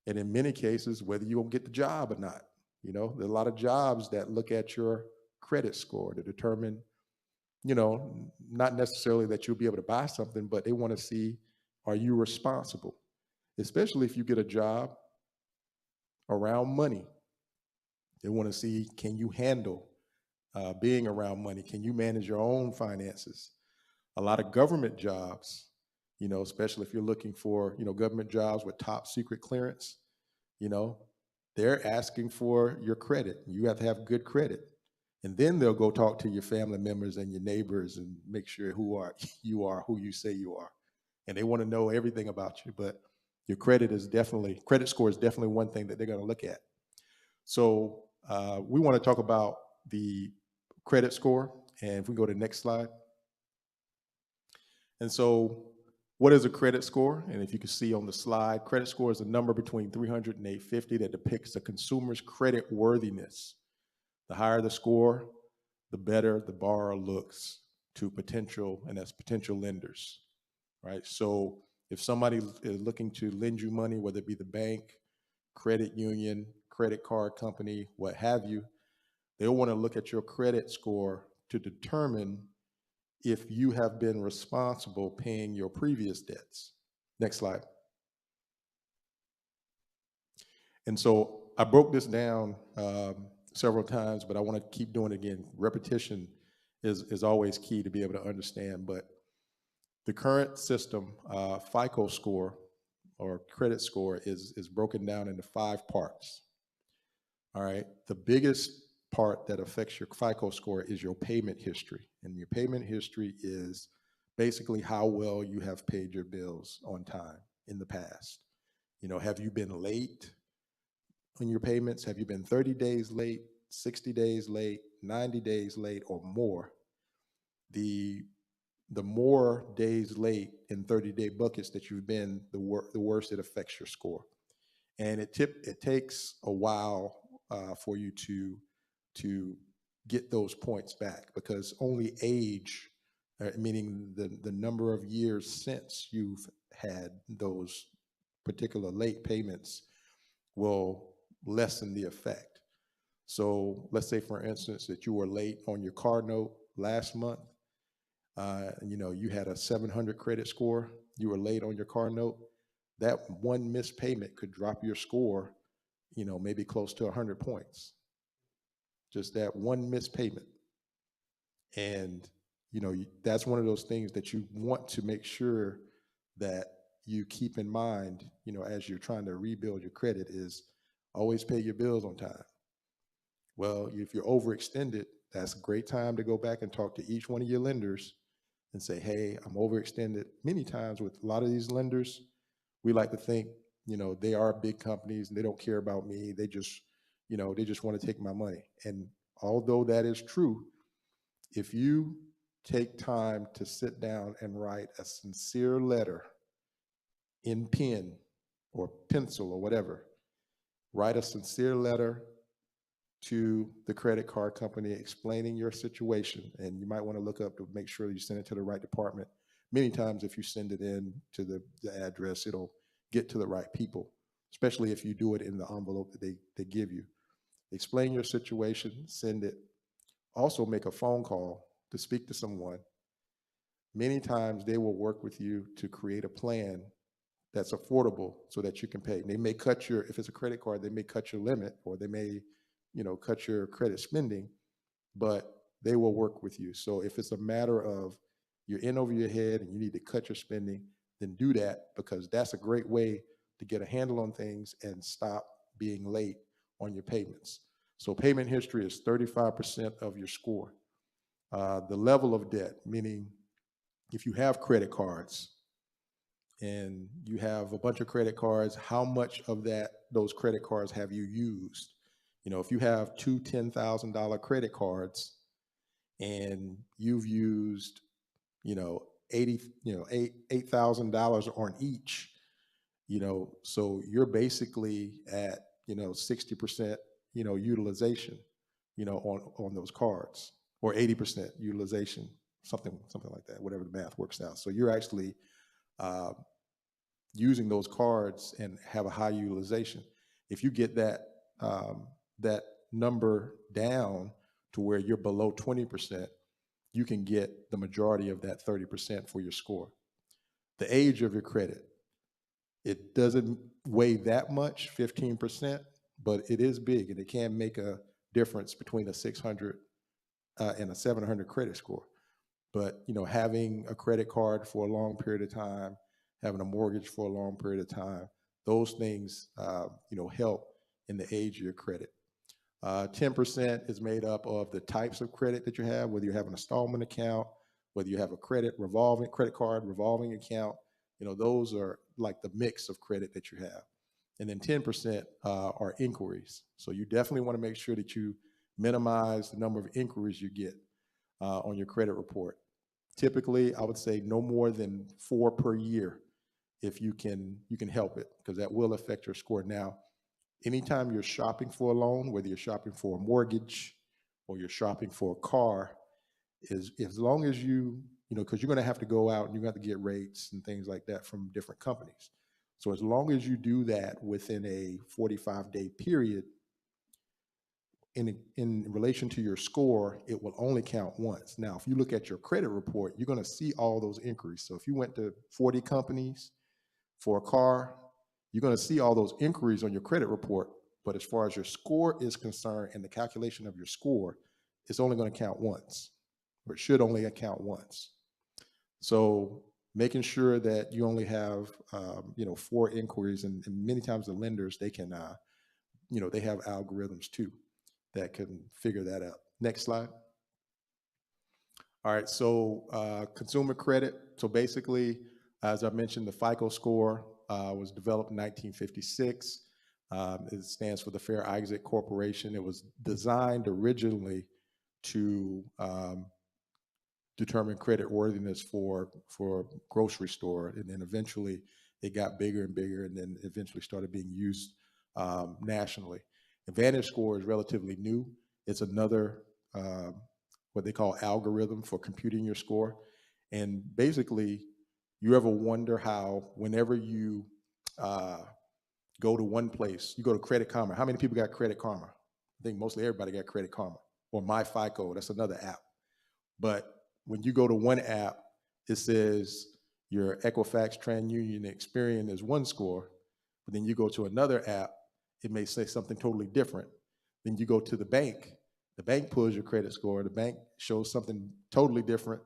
And in many cases, whether you will get the job or not. There are a lot of jobs that look at your credit score to determine, not necessarily that you'll be able to buy something, but they want to see, are you responsible? Especially if you get a job around money. They want to see, can you handle being around money? Can you manage your own finances? A lot of government jobs, especially if you're looking for, government jobs with top secret clearance, they're asking for your credit. You have to have good credit. And then they'll go talk to your family members and your neighbors and make sure you are who you say you are. And they want to know everything about you. But your credit score is definitely one thing that they're going to look at. So we want to talk about the credit score. And if we go to the next slide. And so what is a credit score? And if you can see on the slide, credit score is a number between 300 and 850 that depicts a consumer's credit worthiness. The higher the score, the better the borrower looks to potential lenders, right? So if somebody is looking to lend you money, whether it be the bank, credit union, credit card company, what have you, they'll want to look at your credit score to determine if you have been responsible paying your previous debts. Next slide. And so I broke this down several times, but I want to keep doing it again. Repetition is always key to be able to understand. But the current system, FICO score or credit score is broken down into 5 parts. All right. The biggest part that affects your FICO score is your payment history. And your payment history is basically how well you have paid your bills on time in the past. Have you been late on your payments? Have you been 30 days late, 60 days late, 90 days late, or more? The more days late in 30-day buckets that you've been, the worse it affects your score. And it takes a while for you to get those points back, because only age, meaning the number of years since you've had those particular late payments, will lessen the effect. So let's say, for instance, that you were late on your car note last month. You had a 700 credit score. You were late on your car note. That one missed payment could drop your score, maybe close to 100 points. Just that one missed payment. And, that's one of those things that you want to make sure that you keep in mind, as you're trying to rebuild your credit, is always pay your bills on time. Well, if you're overextended, that's a great time to go back and talk to each one of your lenders and say, hey, I'm overextended. Many times with a lot of these lenders, we like to think, they are big companies and they don't care about me. They just want to take my money. And although that is true, if you take time to sit down and write a sincere letter in pen or pencil or whatever, write a sincere letter to the credit card company explaining your situation. And you might want to look up to make sure you send it to the right department. Many times if you send it in to the address, it'll get to the right people, especially if you do it in the envelope that they give you. Explain your situation, send it. Also make a phone call to speak to someone. Many times they will work with you to create a plan that's affordable so that you can pay. They may cut if it's a credit card, they may cut your limit, or they may, cut your credit spending, but they will work with you. So if it's a matter of you're in over your head and you need to cut your spending, then do that, because that's a great way to get a handle on things and stop being late on your payments. So payment history is 35% of your score. The level of debt, meaning if you have credit cards and you have a bunch of credit cards, how much of those credit cards have you used? If you have 2 $10,000 credit cards and you've used $8,000 on each, so you're basically at, 60%, utilization, on those cards, or 80% utilization, something like that, whatever the math works out. So you're actually using those cards and have a high utilization. If you get that number down to where you're below 20%, you can get the majority of that 30% for your score. The age of your credit, it doesn't weigh that much, 15%, but it is big, and it can make a difference between a 600 and a 700 credit score. But, having a credit card for a long period of time, having a mortgage for a long period of time, those things, help in the age of your credit. 10% is made up of the types of credit that you have, whether you have an installment account, whether you have a credit card, revolving account, those are like the mix of credit that you have. And then 10% are inquiries. So you definitely want to make sure that you minimize the number of inquiries you get on your credit report. Typically, I would say no more than 4 per year if you can help it, because that will affect your score. Now, anytime you're shopping for a loan, whether you're shopping for a mortgage or you're shopping for a car, is as long as because you're going to have to go out and you're going to have to get rates and things like that from different companies. So as long as you do that within a 45-day period, in relation to your score, it will only count once. Now, if you look at your credit report, you're going to see all those inquiries. So if you went to 40 companies for a car, you're going to see all those inquiries on your credit report. But as far as your score is concerned and the calculation of your score, it's only going to count once, or it should only count once. So making sure that you only have, 4 inquiries, and many times the lenders, they can, they have algorithms too that can figure that out. Next slide. All right, so consumer credit. So basically, as I mentioned, the FICO score was developed in 1956. It stands for the Fair Isaac Corporation. It was designed originally to determine credit worthiness for grocery store, and then eventually it got bigger and bigger, and then eventually started being used nationally. The VantageScore is relatively new. It's another what they call algorithm for computing your score. And basically, you ever wonder how whenever you go to one place, you go to Credit Karma. How many people got Credit Karma? I think mostly everybody got Credit Karma, or MyFICO. That's another app. But when you go to one app, it says your Equifax, TransUnion, Experian is one score. But then you go to another app, it may say something totally different. Then you go to the bank pulls your credit score, the bank shows something totally different.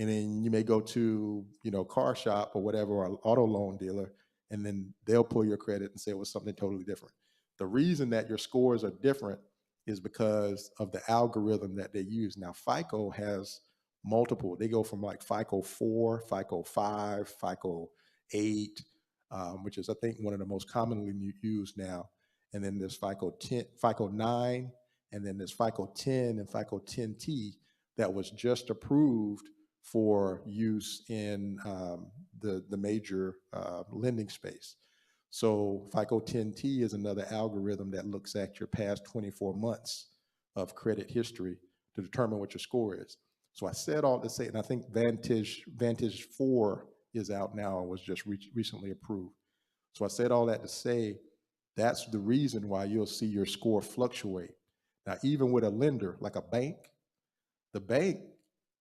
And then you may go to, car shop or whatever, or an auto loan dealer, and then they'll pull your credit and say it was something totally different. The reason that your scores are different is because of the algorithm that they use. Now, FICO has multiple. They go from like FICO 4, FICO 5, FICO 8, which is, I think, one of the most commonly used now. And then there's FICO 10, FICO 9, and then there's FICO 10 and FICO 10T that was just approved for use in the major lending space. So FICO 10T is another algorithm that looks at your past 24 months of credit history to determine what your score is. So I said all to say, and I think Vantage 4 is out now and was just recently approved. So I said all that to say, that's the reason why you'll see your score fluctuate. Now, even with a lender, like a bank, the bank,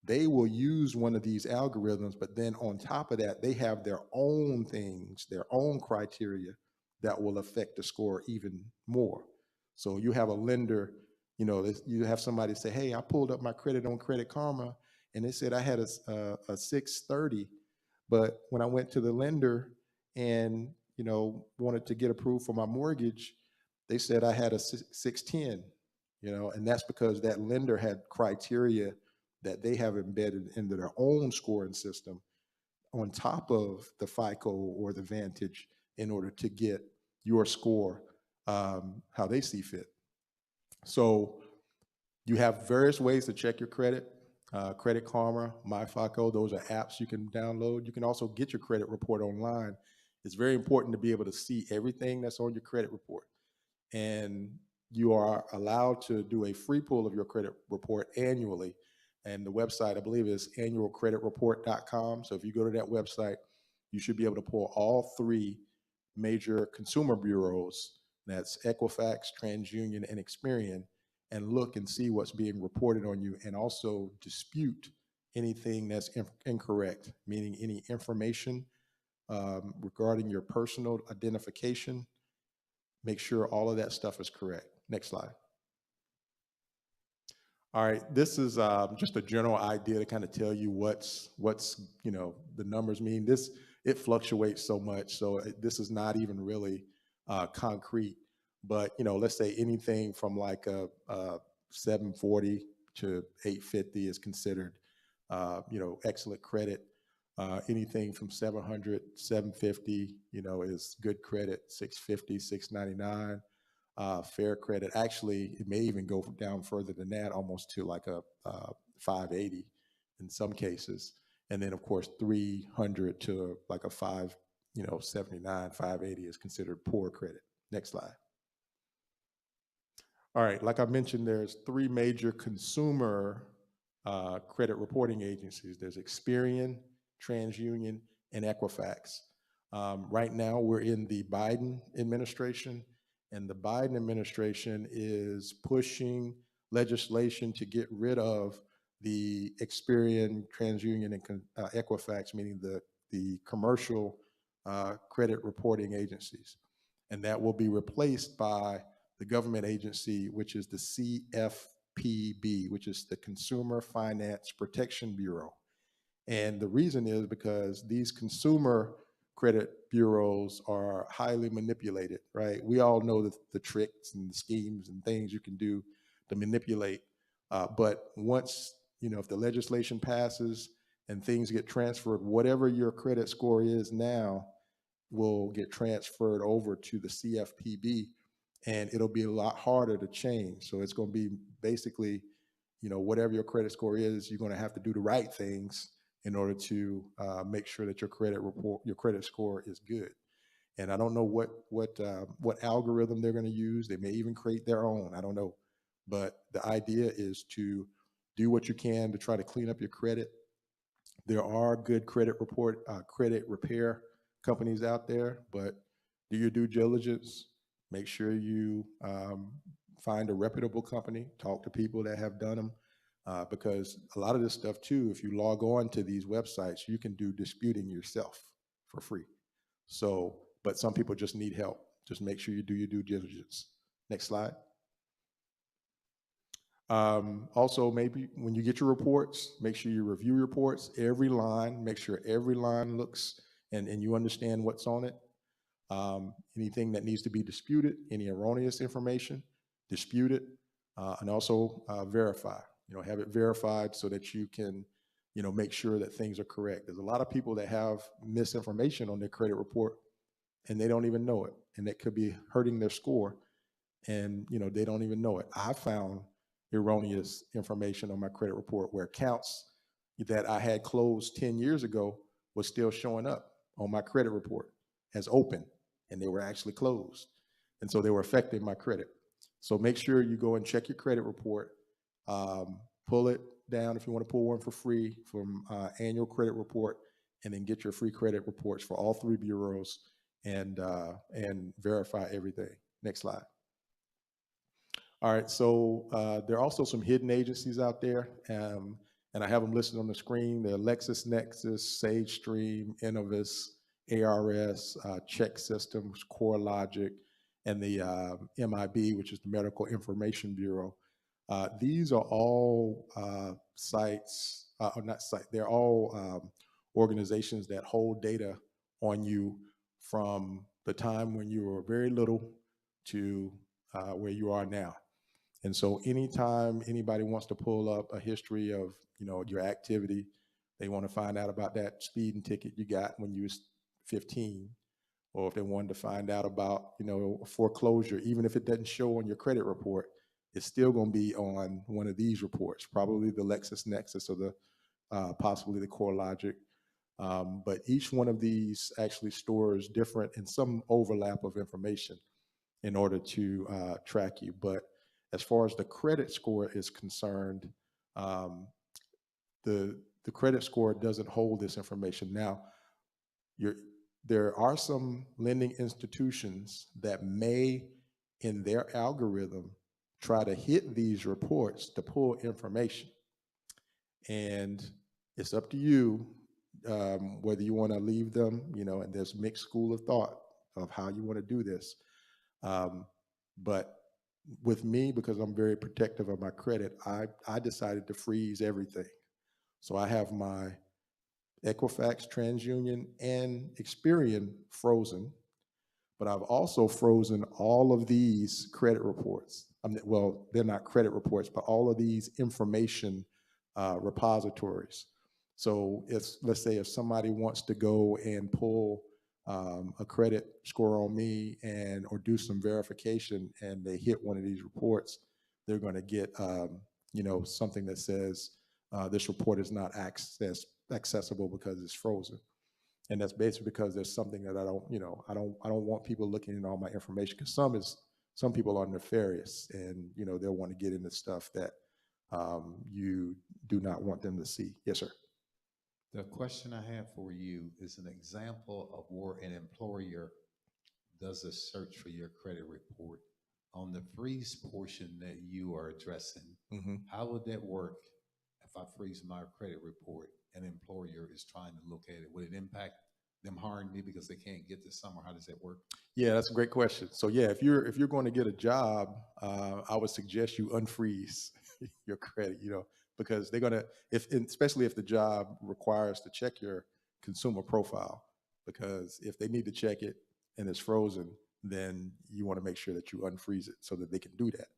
they will use one of these algorithms, but then on top of that, they have their own things, their own criteria that will affect the score even more. So you have a lender, you have somebody say, hey, I pulled up my credit on Credit Karma, and they said I had a 630, but when I went to the lender and, wanted to get approved for my mortgage, they said I had a 610, and that's because that lender had criteria that they have embedded into their own scoring system on top of the FICO or the Vantage in order to get your score how they see fit. So you have various ways to check your credit. Credit Karma, MyFICO, those are apps you can download. You can also get your credit report online. It's very important to be able to see everything that's on your credit report. And you are allowed to do a free pull of your credit report annually. And the website, I believe, is annualcreditreport.com. So if you go to that website, you should be able to pull all three major consumer bureaus, that's Equifax, TransUnion, and Experian, and look and see what's being reported on you, and also dispute anything that's incorrect, meaning any information regarding your personal identification. Make sure all of that stuff is correct. Next slide. All right, this is just a general idea to kind of tell you what's the numbers mean. It fluctuates so much, so this is not even really concrete. But let's say anything from like a 740 to 850 is considered excellent credit. Anything from 700, 750, is good credit. 650, 699. Fair credit. Actually, it may even go down further than that, almost to like a 580 in some cases. And then, of course, 300 to like a 579, 580 is considered poor credit. Next slide. All right, like I mentioned, there's three major consumer credit reporting agencies. There's Experian, TransUnion, and Equifax. Right now, we're in the Biden administration, and the Biden administration is pushing legislation to get rid of the Experian, TransUnion, and Equifax, meaning the commercial credit reporting agencies. And that will be replaced by the government agency, which is the CFPB, which is the Consumer Finance Protection Bureau. And the reason is because these consumer credit bureaus are highly manipulated, right? We all know the tricks and the schemes and things you can do to manipulate. But once, if the legislation passes and things get transferred, whatever your credit score is now will get transferred over to the CFPB, and it'll be a lot harder to change. So it's going to be basically, whatever your credit score is, you're going to have to do the right things in order to make sure that your credit score is good. And I don't know what algorithm they're going to use. They may even create their own. I don't know. But the idea is to do what you can to try to clean up your credit. There are good credit repair companies out there, but do your due diligence. Make sure you find a reputable company. Talk to people that have done them. Because a lot of this stuff too, if you log on to these websites, you can do disputing yourself for free. So, but some people just need help. Just make sure you do your due diligence. Next slide. Also, maybe when you get your reports, make sure you review your reports, every line, make sure every line looks and you understand what's on it. Anything that needs to be disputed, any erroneous information, dispute it, and also verify. Have it verified so that you can, make sure that things are correct. There's a lot of people that have misinformation on their credit report and they don't even know it. And that could be hurting their score. And, they don't even know it. I found erroneous information on my credit report where accounts that I had closed 10 years ago was still showing up on my credit report as open, and they were actually closed. And so they were affecting my credit. So make sure you go and check your credit report. Pull it down if you want to pull one for free from Annual Credit Report, and then get your free credit reports for all three bureaus and verify everything. Next slide. All right, so there are also some hidden agencies out there, and I have them listed on the screen. They're LexisNexis, SageStream, Innovis, ARS, Check Systems, CoreLogic, and the MIB, which is the Medical Information Bureau. These are all they're all organizations that hold data on you from the time when you were very little to where you are now. And so anytime anybody wants to pull up a history of, your activity, they want to find out about that speeding ticket you got when you was 15, or if they wanted to find out about, a foreclosure, even if it doesn't show on your credit report, it's still going to be on one of these reports, probably the LexisNexis or the possibly the CoreLogic. But each one of these actually stores different and some overlap of information in order to track you. But as far as the credit score is concerned, the credit score doesn't hold this information. Now, there are some lending institutions that may, in their algorithm, try to hit these reports to pull information. And it's up to you whether you want to leave them, and there's mixed school of thought of how you want to do this. But with me, because I'm very protective of my credit, I decided to freeze everything. So I have my Equifax, TransUnion, and Experian frozen, but I've also frozen all of these credit reports. Well, they're not credit reports, but all of these information repositories. So let's say if somebody wants to go and pull a credit score on me or do some verification and they hit one of these reports, they're going to get something that says this report is not accessible because it's frozen. And that's basically because there's something that I don't want people looking at all my information, because some people are nefarious and they'll want to get into stuff that you do not want them to see. Yes, sir. The question I have for you is an example of where an employer does a search for your credit report. On the freeze portion that you are addressing, how would that work if I freeze my credit report? An employer is trying to look at it. Would it impact them hiring me because they can't get this summer? How does that work? Yeah, that's a great question. So yeah, if you're going to get a job, I would suggest you unfreeze your credit, because they're gonna, especially if the job requires to check your consumer profile, because if they need to check it and it's frozen, then you want to make sure that you unfreeze it so that they can do that.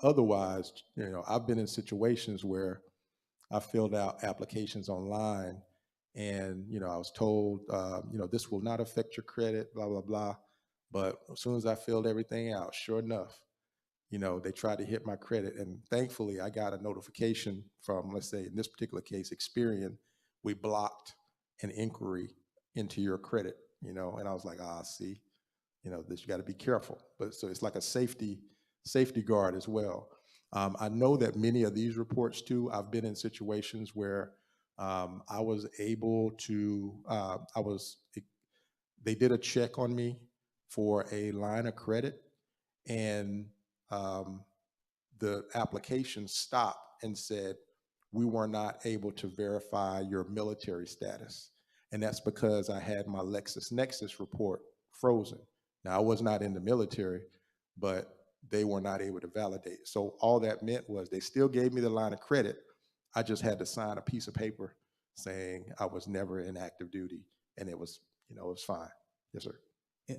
Otherwise, I've been in situations where I filled out applications online and, I was told, this will not affect your credit, blah, blah, blah. But as soon as I filled everything out, sure enough, they tried to hit my credit. And thankfully, I got a notification from, let's say, in this particular case, Experian. We blocked an inquiry into your credit, and I was like, see, this, you got to be careful. But so it's like a safety guard as well. I know that many of these reports too, I've been in situations where I was able to, they did a check on me for a line of credit, and the application stopped and said, we were not able to verify your military status. And that's because I had my LexisNexis report frozen. Now, I was not in the military, but they were not able to validate. So all that meant was they still gave me the line of credit. I just had to sign a piece of paper saying I was never in active duty, and it was, it was fine. Yes, sir.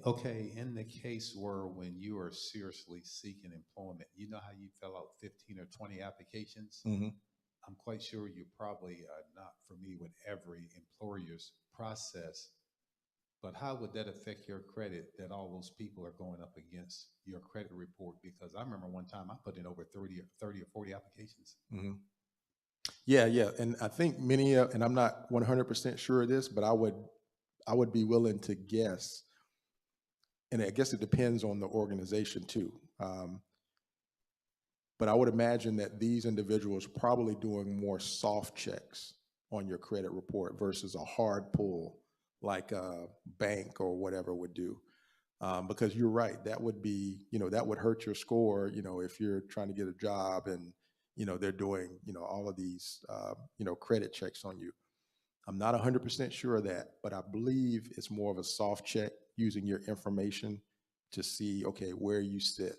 Okay, in the case where when you are seriously seeking employment, you know how you fill out 15 or 20 applications? I'm quite sure you probably are not familiar with every employer's process, but how would that affect your credit that all those people are going up against your credit report? Because I remember one time I put in over 30 or 40 applications. Yeah. And I think many, and I'm not 100% sure of this, but I would be willing to guess, and I guess it depends on the organization too. But I would imagine that these individuals are probably doing more soft checks on your credit report versus a hard pull like a bank or whatever would do. Because you're right, that would be, that would hurt your score, if you're trying to get a job and, they're doing, all of these, credit checks on you. I'm not 100% sure of that, but I believe it's more of a soft check using your information to see, okay, where you sit,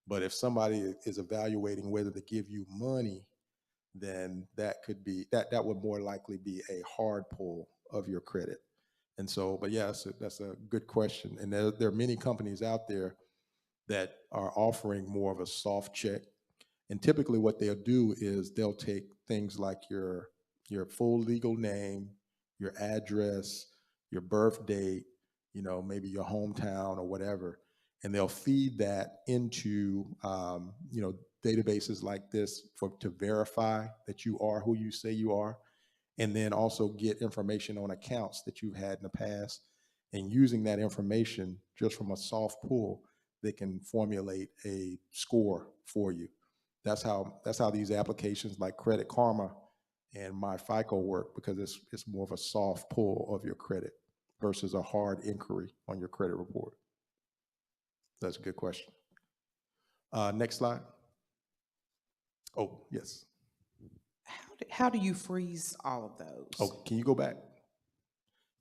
But if somebody is evaluating whether to give you money, then that could be, that would more likely be a hard pull of your credit. And so, but yeah, that's a good question. And there are many companies out there that are offering more of a soft check. And typically what they'll do is they'll take things like your full legal name, your address, your birth date, maybe your hometown or whatever, and they'll feed that into, you know, databases like this to verify that you are who you say you are, and then also get information on accounts that you've had in the past. And using that information just from a soft pull, they can formulate a score for you. That's how these applications like Credit Karma and My FICO work, because it's more of a soft pull of your credit versus a hard inquiry on your credit report. That's a good question. Next slide. Oh, yes. How do you freeze all of those? Oh, can you go back?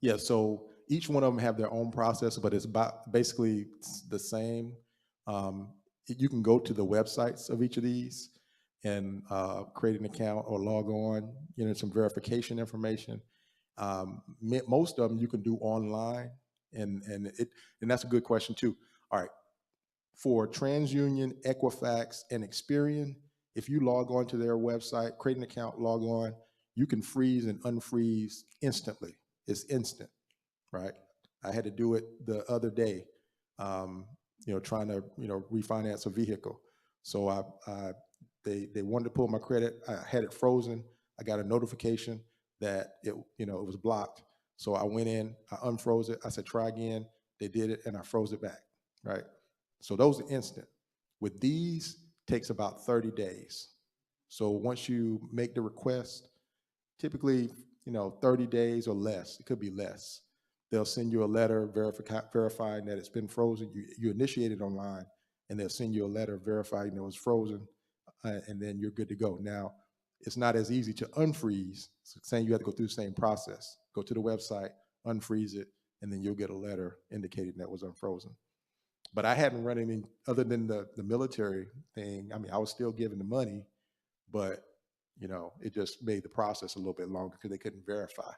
Yeah, so each one of them have their own process, but it's basically the same. You can go to the websites of each of these and create an account or log on, you know, some verification information. Most of them you can do online, and that's a good question too. All right, for TransUnion, Equifax, and Experian, if you log on to their website, create an account, log on, you can freeze and unfreeze instantly. It's instant, right? I had to do it the other day, you know, trying to, you know, refinance a vehicle. So they wanted to pull my credit. I had it frozen. I got a notification that it was blocked. So I went in, I unfroze it. I said, try again. They did it, and I froze it back, right? So those are instant. With these, takes about 30 days. So once you make the request, typically, 30 days or less, it could be less. They'll send you a letter verifying that it's been frozen. You initiate it online, and they'll send you a letter verifying that it was frozen, and then you're good to go. Now, it's not as easy to unfreeze. So saying you have to go through the same process. Go to the website, unfreeze it, and then you'll get a letter indicating that it was unfrozen. But I hadn't run any, other than the military thing. I mean, I was still giving the money, but it just made the process a little bit longer because they couldn't verify.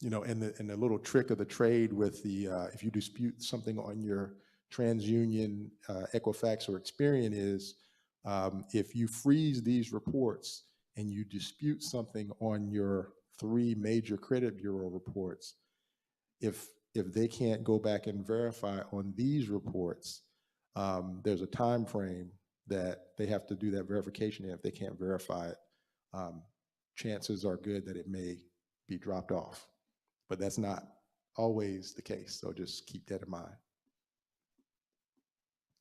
And the little trick of the trade with the if you dispute something on your TransUnion, Equifax, or Experian is if you freeze these reports and you dispute something on your 3 major credit bureau reports, if they can't go back and verify on these reports, there's a time frame that they have to do that verification in. If they can't verify it, chances are good that it may be dropped off. But that's not always the case, so just keep that in mind.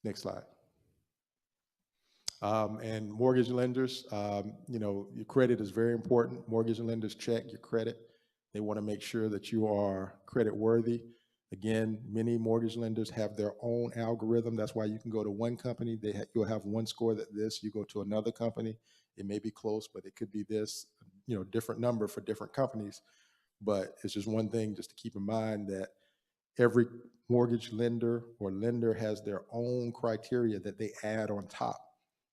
Next slide. And mortgage lenders, your credit is very important. Mortgage lenders check your credit. They want to make sure that you are credit worthy. Again, many mortgage lenders have their own algorithm. That's why you can go to one company, you'll have one score that this, you go to another company, it may be close, but it could be this, different number for different companies. But it's just one thing just to keep in mind, that every mortgage lender or lender has their own criteria that they add on top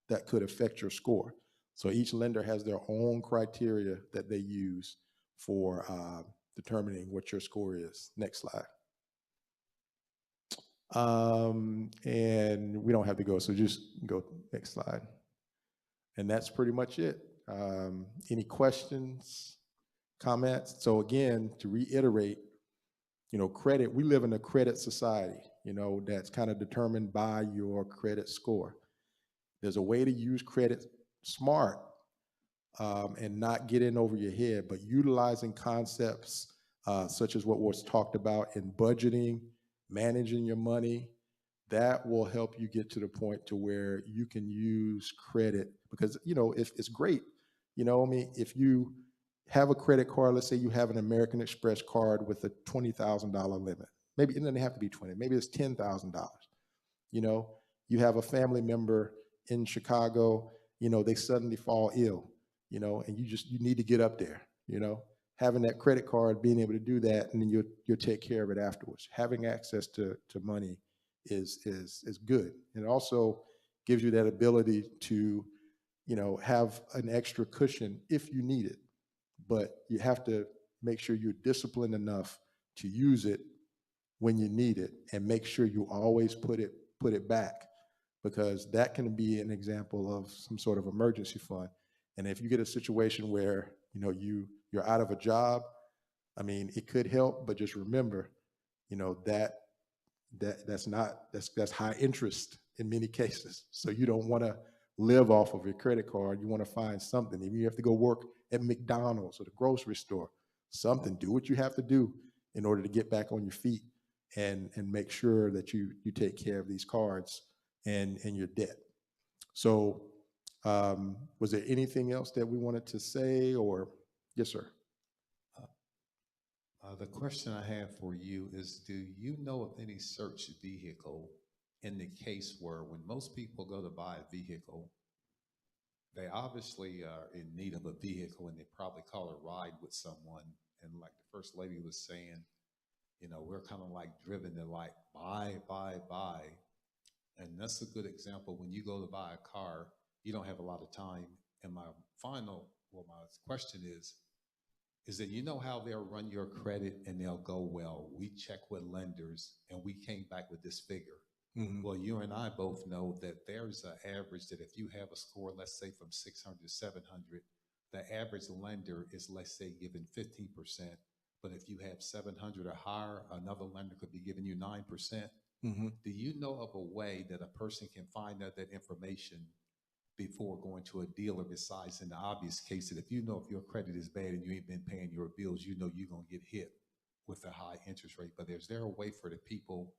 that could affect your score. So each lender has their own criteria that they use for determining what your score is. Next slide. And we don't have to go, so just go next slide. And that's pretty much it. Any questions, comments? So again, to reiterate, credit, we live in a credit society, that's kind of determined by your credit score. There's a way to use credit smart and not get in over your head, but utilizing concepts such as what was talked about in budgeting, managing your money, that will help you get to the point to where you can use credit. Because, if it's great, if you have a credit card, let's say you have an American Express card with a $20,000 limit, maybe it doesn't have to be 20, maybe it's $10,000. You have a family member in Chicago, they suddenly fall ill, and you need to get up there, having that credit card, being able to do that, and then you'll take care of it afterwards. Having access to money is good. And it also gives you that ability to, have an extra cushion if you need it. But you have to make sure you're disciplined enough to use it when you need it, and make sure you always put it back, because that can be an example of some sort of emergency fund. And if you get a situation where, you're out of a job, I mean, it could help, but just remember, that's high interest in many cases. So you don't want to live off of your credit card. You want to find something. Even if you have to go work at McDonald's or the grocery store, something, do what you have to do in order to get back on your feet and make sure that you take care of these cards and your debt. So was there anything else that we wanted to say, or? Yes, sir. The question I have for you is, do you know of any search vehicle in the case where when most people go to buy a vehicle, they obviously are in need of a vehicle and they probably call a ride with someone. And like the first lady was saying, you know, we're kind of like driven to like buy. And that's a good example. When you go to buy a car, you don't have a lot of time. And my question is that you know how they'll run your credit and they'll go, well, we check with lenders and we came back with this figure. Mm-hmm. Well, you and I both know that there's an average that if you have a score, let's say from 600 to 700, the average lender is, let's say, giving 15%. But if you have 700 or higher, another lender could be giving you 9%. Mm-hmm. Do you know of a way that a person can find out that information before going to a dealer, besides in the obvious case that if you know if your credit is bad and you ain't been paying your bills, you know you're going to get hit with a high interest rate? But is there a way for the people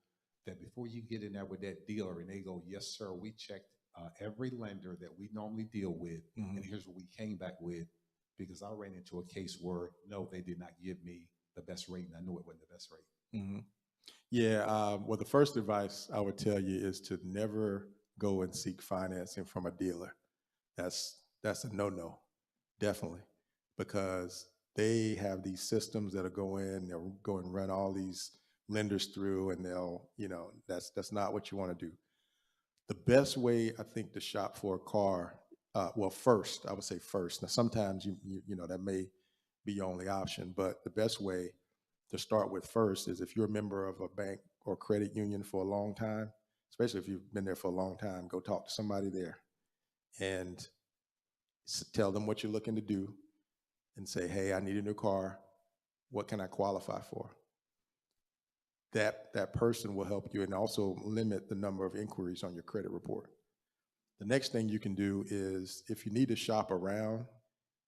that before you get in there with that dealer and they go, yes, sir, we checked every lender that we normally deal with, Mm-hmm. and here's what we came back with, because I ran into a case where, no, they did not give me the best rate, and I knew it wasn't the best rate. Mm-hmm. Yeah, well, the first advice I would tell you is to never go and seek financing from a dealer. That's a no-no, definitely, because they have these systems that'll go in, they'll go and run all these lenders through, and they'll, you know, that's not what you want to do. The best way, I think, to shop for a car, well, first, I would say first. Now, sometimes you know that may be your only option, but the best way to start with first is if you're a member of a bank or credit union for a long time, especially if you've been there for a long time, go talk to somebody there and tell them what you're looking to do and say, hey, I need a new car. What can I qualify for? That person will help you and also limit the number of inquiries on your credit report. The next thing you can do is, if you need to shop around,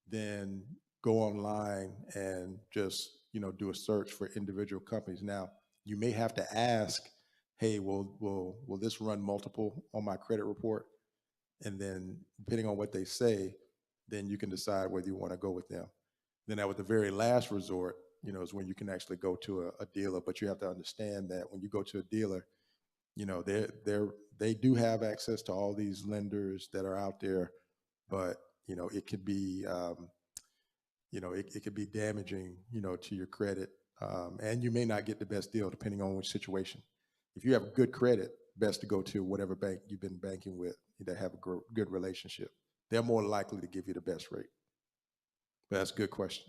then go online and just, you know, do a search for individual companies. Now, you may have to ask, hey, will this run multiple on my credit report? And then depending on what they say, then you can decide whether you want to go with them. Then at the very last resort, you know, is when you can actually go to a dealer. But you have to understand that when you go to a dealer, you know, they do have access to all these lenders that are out there, but, you know, it could be, you know, it could be damaging, you know, to your credit. And you may not get the best deal depending on which situation. If you have good credit, best to go to whatever bank you've been banking with that have a good relationship. They're more likely to give you the best rate. But that's a good question.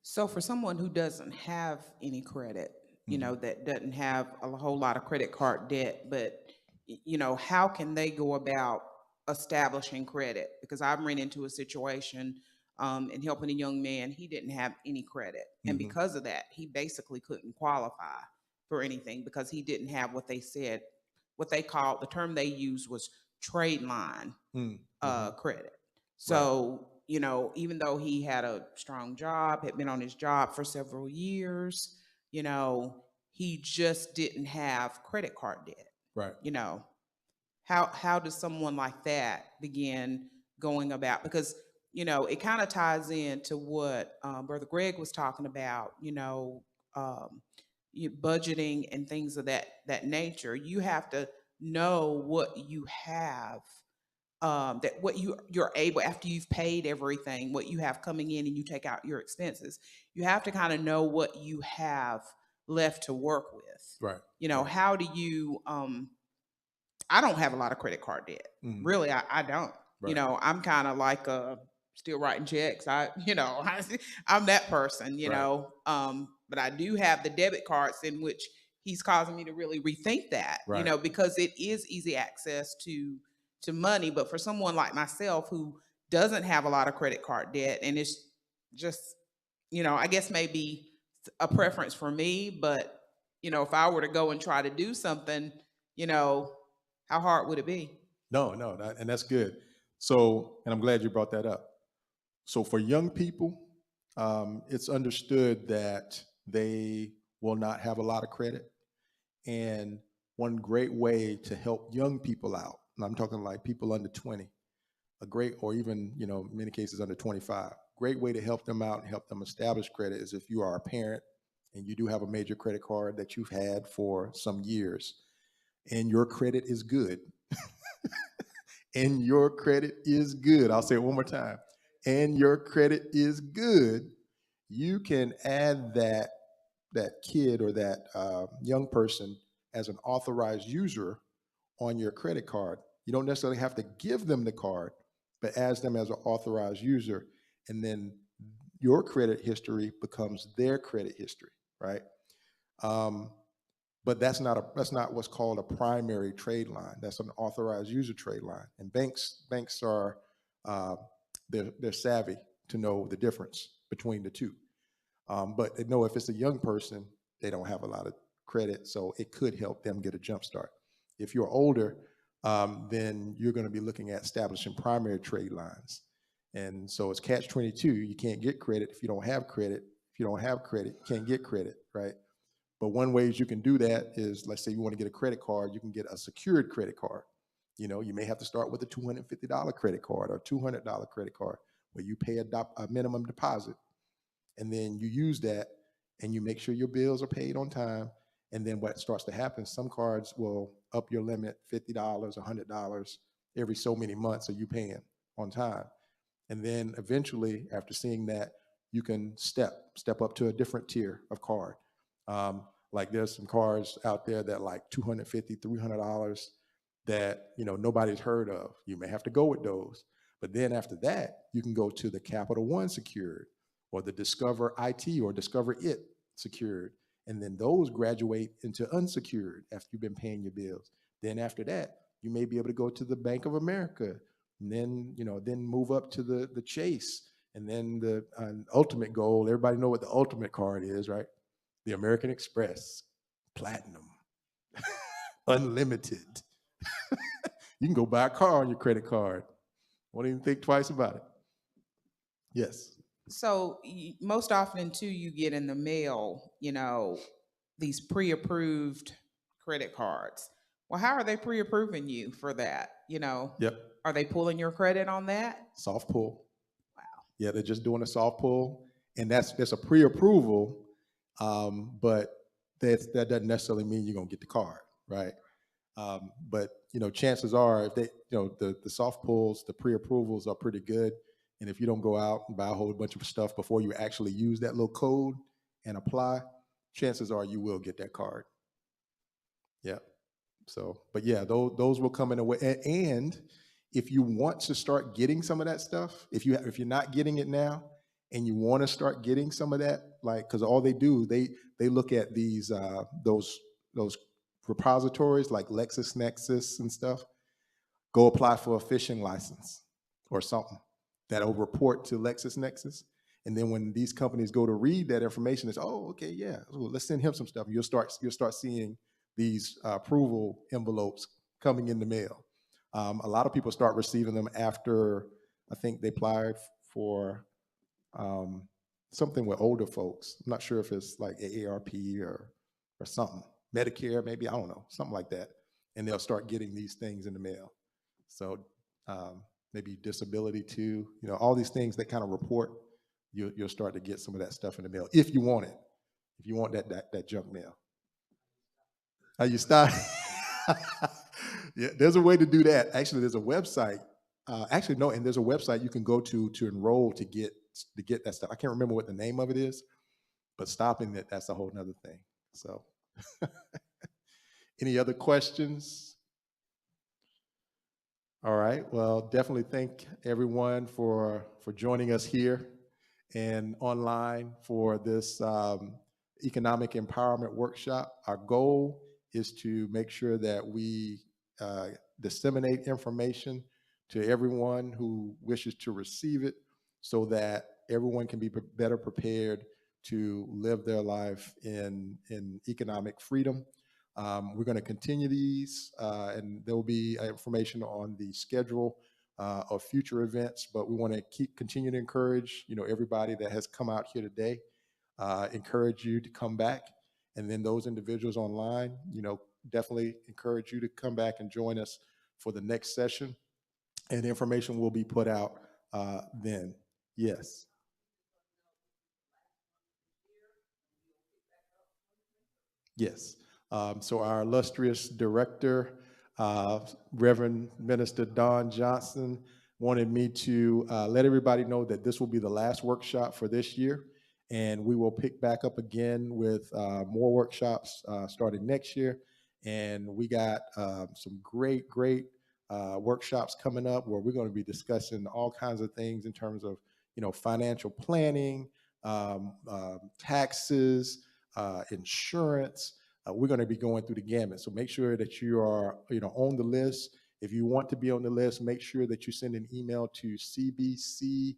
So for someone who doesn't have any credit, you know, that doesn't have a whole lot of credit card debt, but, you know, how can they go about establishing credit? Because I've run into a situation in helping a young man, he didn't have any credit. And because of that, he basically couldn't qualify for anything because he didn't have what they said, what they called, the term they used was trade line credit. So, you know, even though he had a strong job, had been on his job for several years, you know, he just didn't have credit card debt. Right. You know, how does someone like that begin going about? Because, you know, it kind of ties into what Brother Greg was talking about, you know, budgeting and things of that nature. You have to know what you have, that what you're able, after you've paid everything, what you have coming in and you take out your expenses, you have to kind of know what you have left to work with. Right. You know, how do you, I don't have a lot of credit card debt. Really, I don't. Right. You know, I'm kind of like still writing checks. You know, I'm that person, you know, but I do have the debit cards in which he's causing me to really rethink that, you know, because it is easy access to money. But for someone like myself who doesn't have a lot of credit card debt and it's just, you know, I guess maybe a preference for me, but, you know, if I were to go and try to do something, you know, how hard would it be? No, and that's good. So, and I'm glad you brought that up. So for young people, it's understood that they will not have a lot of credit. And one great way to help young people out, and I'm talking like people under 20, a great, or even, you know, in many cases under 25, great way to help them out and help them establish credit is if you are a parent and you do have a major credit card that you've had for some years and your credit is good. And your credit is good. I'll say it one more time. And your credit is good. You can add that kid or that young person as an authorized user on your credit card. You don't necessarily have to give them the card, but as them as an authorized user, and then your credit history becomes their credit history, right? But that's not what's called a primary trade line. That's an authorized user trade line. And banks are they're savvy to know the difference between the two. But they know if it's a young person, they don't have a lot of credit, so it could help them get a jump start. If you're older, then you're going to be looking at establishing primary trade lines. And so it's catch-22. You can't get credit if you don't have credit. If you don't have credit, you can't get credit, right? But one way you can do that is, let's say you want to get a credit card, you can get a secured credit card. You know, you may have to start with a $250 credit card or $200 credit card where you pay a minimum deposit. And then you use that and you make sure your bills are paid on time. And then what starts to happen, some cards will up your limit $50, $100 every so many months, so you paying on time. And then eventually, after seeing that, you can step up to a different tier of card. Like there's some cards out there that like $250, $300 that, you know, nobody's heard of. You may have to go with those. But then after that, you can go to the Capital One secured or the Discover IT or Discover It secured. And then those graduate into unsecured after you've been paying your bills. Then after that, you may be able to go to the Bank of America and then, you know, then move up to the Chase. And then the ultimate goal, everybody know what the ultimate card is, right? The American Express, Platinum, Unlimited. You can go buy a car on your credit card. Won't even think twice about it. Yes. So most often too, you get in the mail, you know, these pre-approved credit cards. Well, how are they pre-approving you for that? You know, Yep. are they pulling your credit on that? Soft pull. Wow. Yeah, they're just doing a soft pull, and that's a pre-approval, but that doesn't necessarily mean you're gonna get the card, right? But you know, chances are, if they, you know, the soft pulls, the pre-approvals are pretty good, and if you don't go out and buy a whole bunch of stuff before you actually use that little code and apply, chances are you will get that card. Yeah. So, but yeah, those will come in a way. And if you want to start getting some of that stuff, if you're not getting it now, and you want to start getting some of that, like, because all they do, they look at these those repositories like LexisNexis and stuff. Go apply for a fishing license or something that'll report to LexisNexis. And then when these companies go to read that information, it's, oh, okay, yeah, well, let's send him some stuff. And you'll start seeing these approval envelopes coming in the mail. A lot of people start receiving them after, I think they applied for something with older folks. I'm not sure if it's like AARP or something. Medicare, maybe, I don't know, something like that. And they'll start getting these things in the mail. So maybe disability too, you know, all these things that kind of report, you'll start to get some of that stuff in the mail if you want it. If you want that junk mail. Are you start? Yeah, there's a way to do that. Actually, there's a website. And there's a website you can go to enroll to get that stuff. I can't remember what the name of it is, but stopping that's a whole nother thing. So, any other questions? All right. Well, definitely thank everyone for joining us here and online for this economic empowerment workshop. Our goal is to make sure that we disseminate information to everyone who wishes to receive it so that everyone can be better prepared to live their life in economic freedom. We're going to continue these, and there will be information on the schedule of future events, but we want to continue to encourage, everybody that has come out here today, encourage you to come back. And then those individuals online, definitely encourage you to come back and join us for the next session. And information will be put out then. Yes. Yes. So our illustrious director, Reverend Minister Don Johnson, wanted me to let everybody know that this will be the last workshop for this year. And we will pick back up again with more workshops starting next year. And we got some great workshops coming up where we're going to be discussing all kinds of things in terms of, financial planning, taxes, insurance. We're going to be going through the gamut. So make sure that you are, on the list. If you want to be on the list, make sure that you send an email to cbcedev,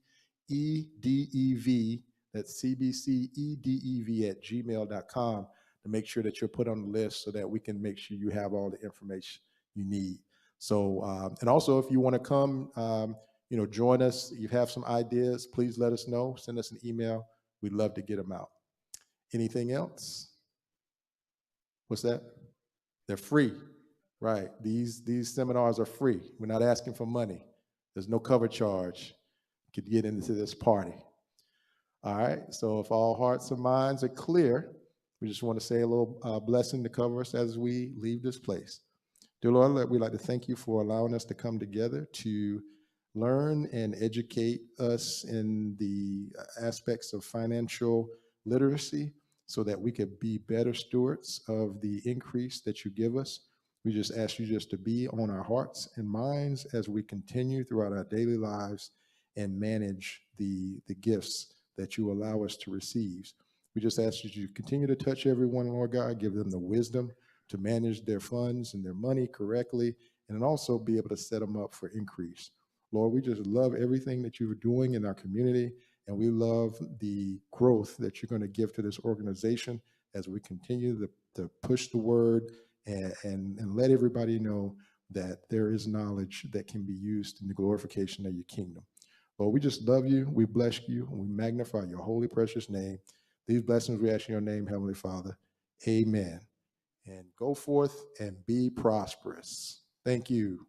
that's cbcedev@gmail.com, to make sure that you're put on the list so that we can make sure you have all the information you need. So, and also if you want to come, join us, you have some ideas, please let us know, send us an email. We'd love to get them out. Anything else? What's that? They're free, right? These seminars are free. We're not asking for money. There's no cover charge. You could get into this party. All right, so if all hearts and minds are clear, we just want to say a little blessing to cover us as we leave this place. Dear Lord, we'd like to thank you for allowing us to come together to learn and educate us in the aspects of financial literacy so that we could be better stewards of the increase that you give us. We just ask you just to be on our hearts and minds as we continue throughout our daily lives and manage the gifts that you allow us to receive. We just ask that you continue to touch everyone, Lord God, give them the wisdom to manage their funds and their money correctly, and then also be able to set them up for increase. Lord, we just love everything that you're doing in our community, and we love the growth that you're going to give to this organization as we continue to push the word and let everybody know that there is knowledge that can be used in the glorification of your kingdom. Lord, we just love you, we bless you, and we magnify your holy, precious name. These blessings we ask in your name, Heavenly Father. Amen. And go forth and be prosperous. Thank you.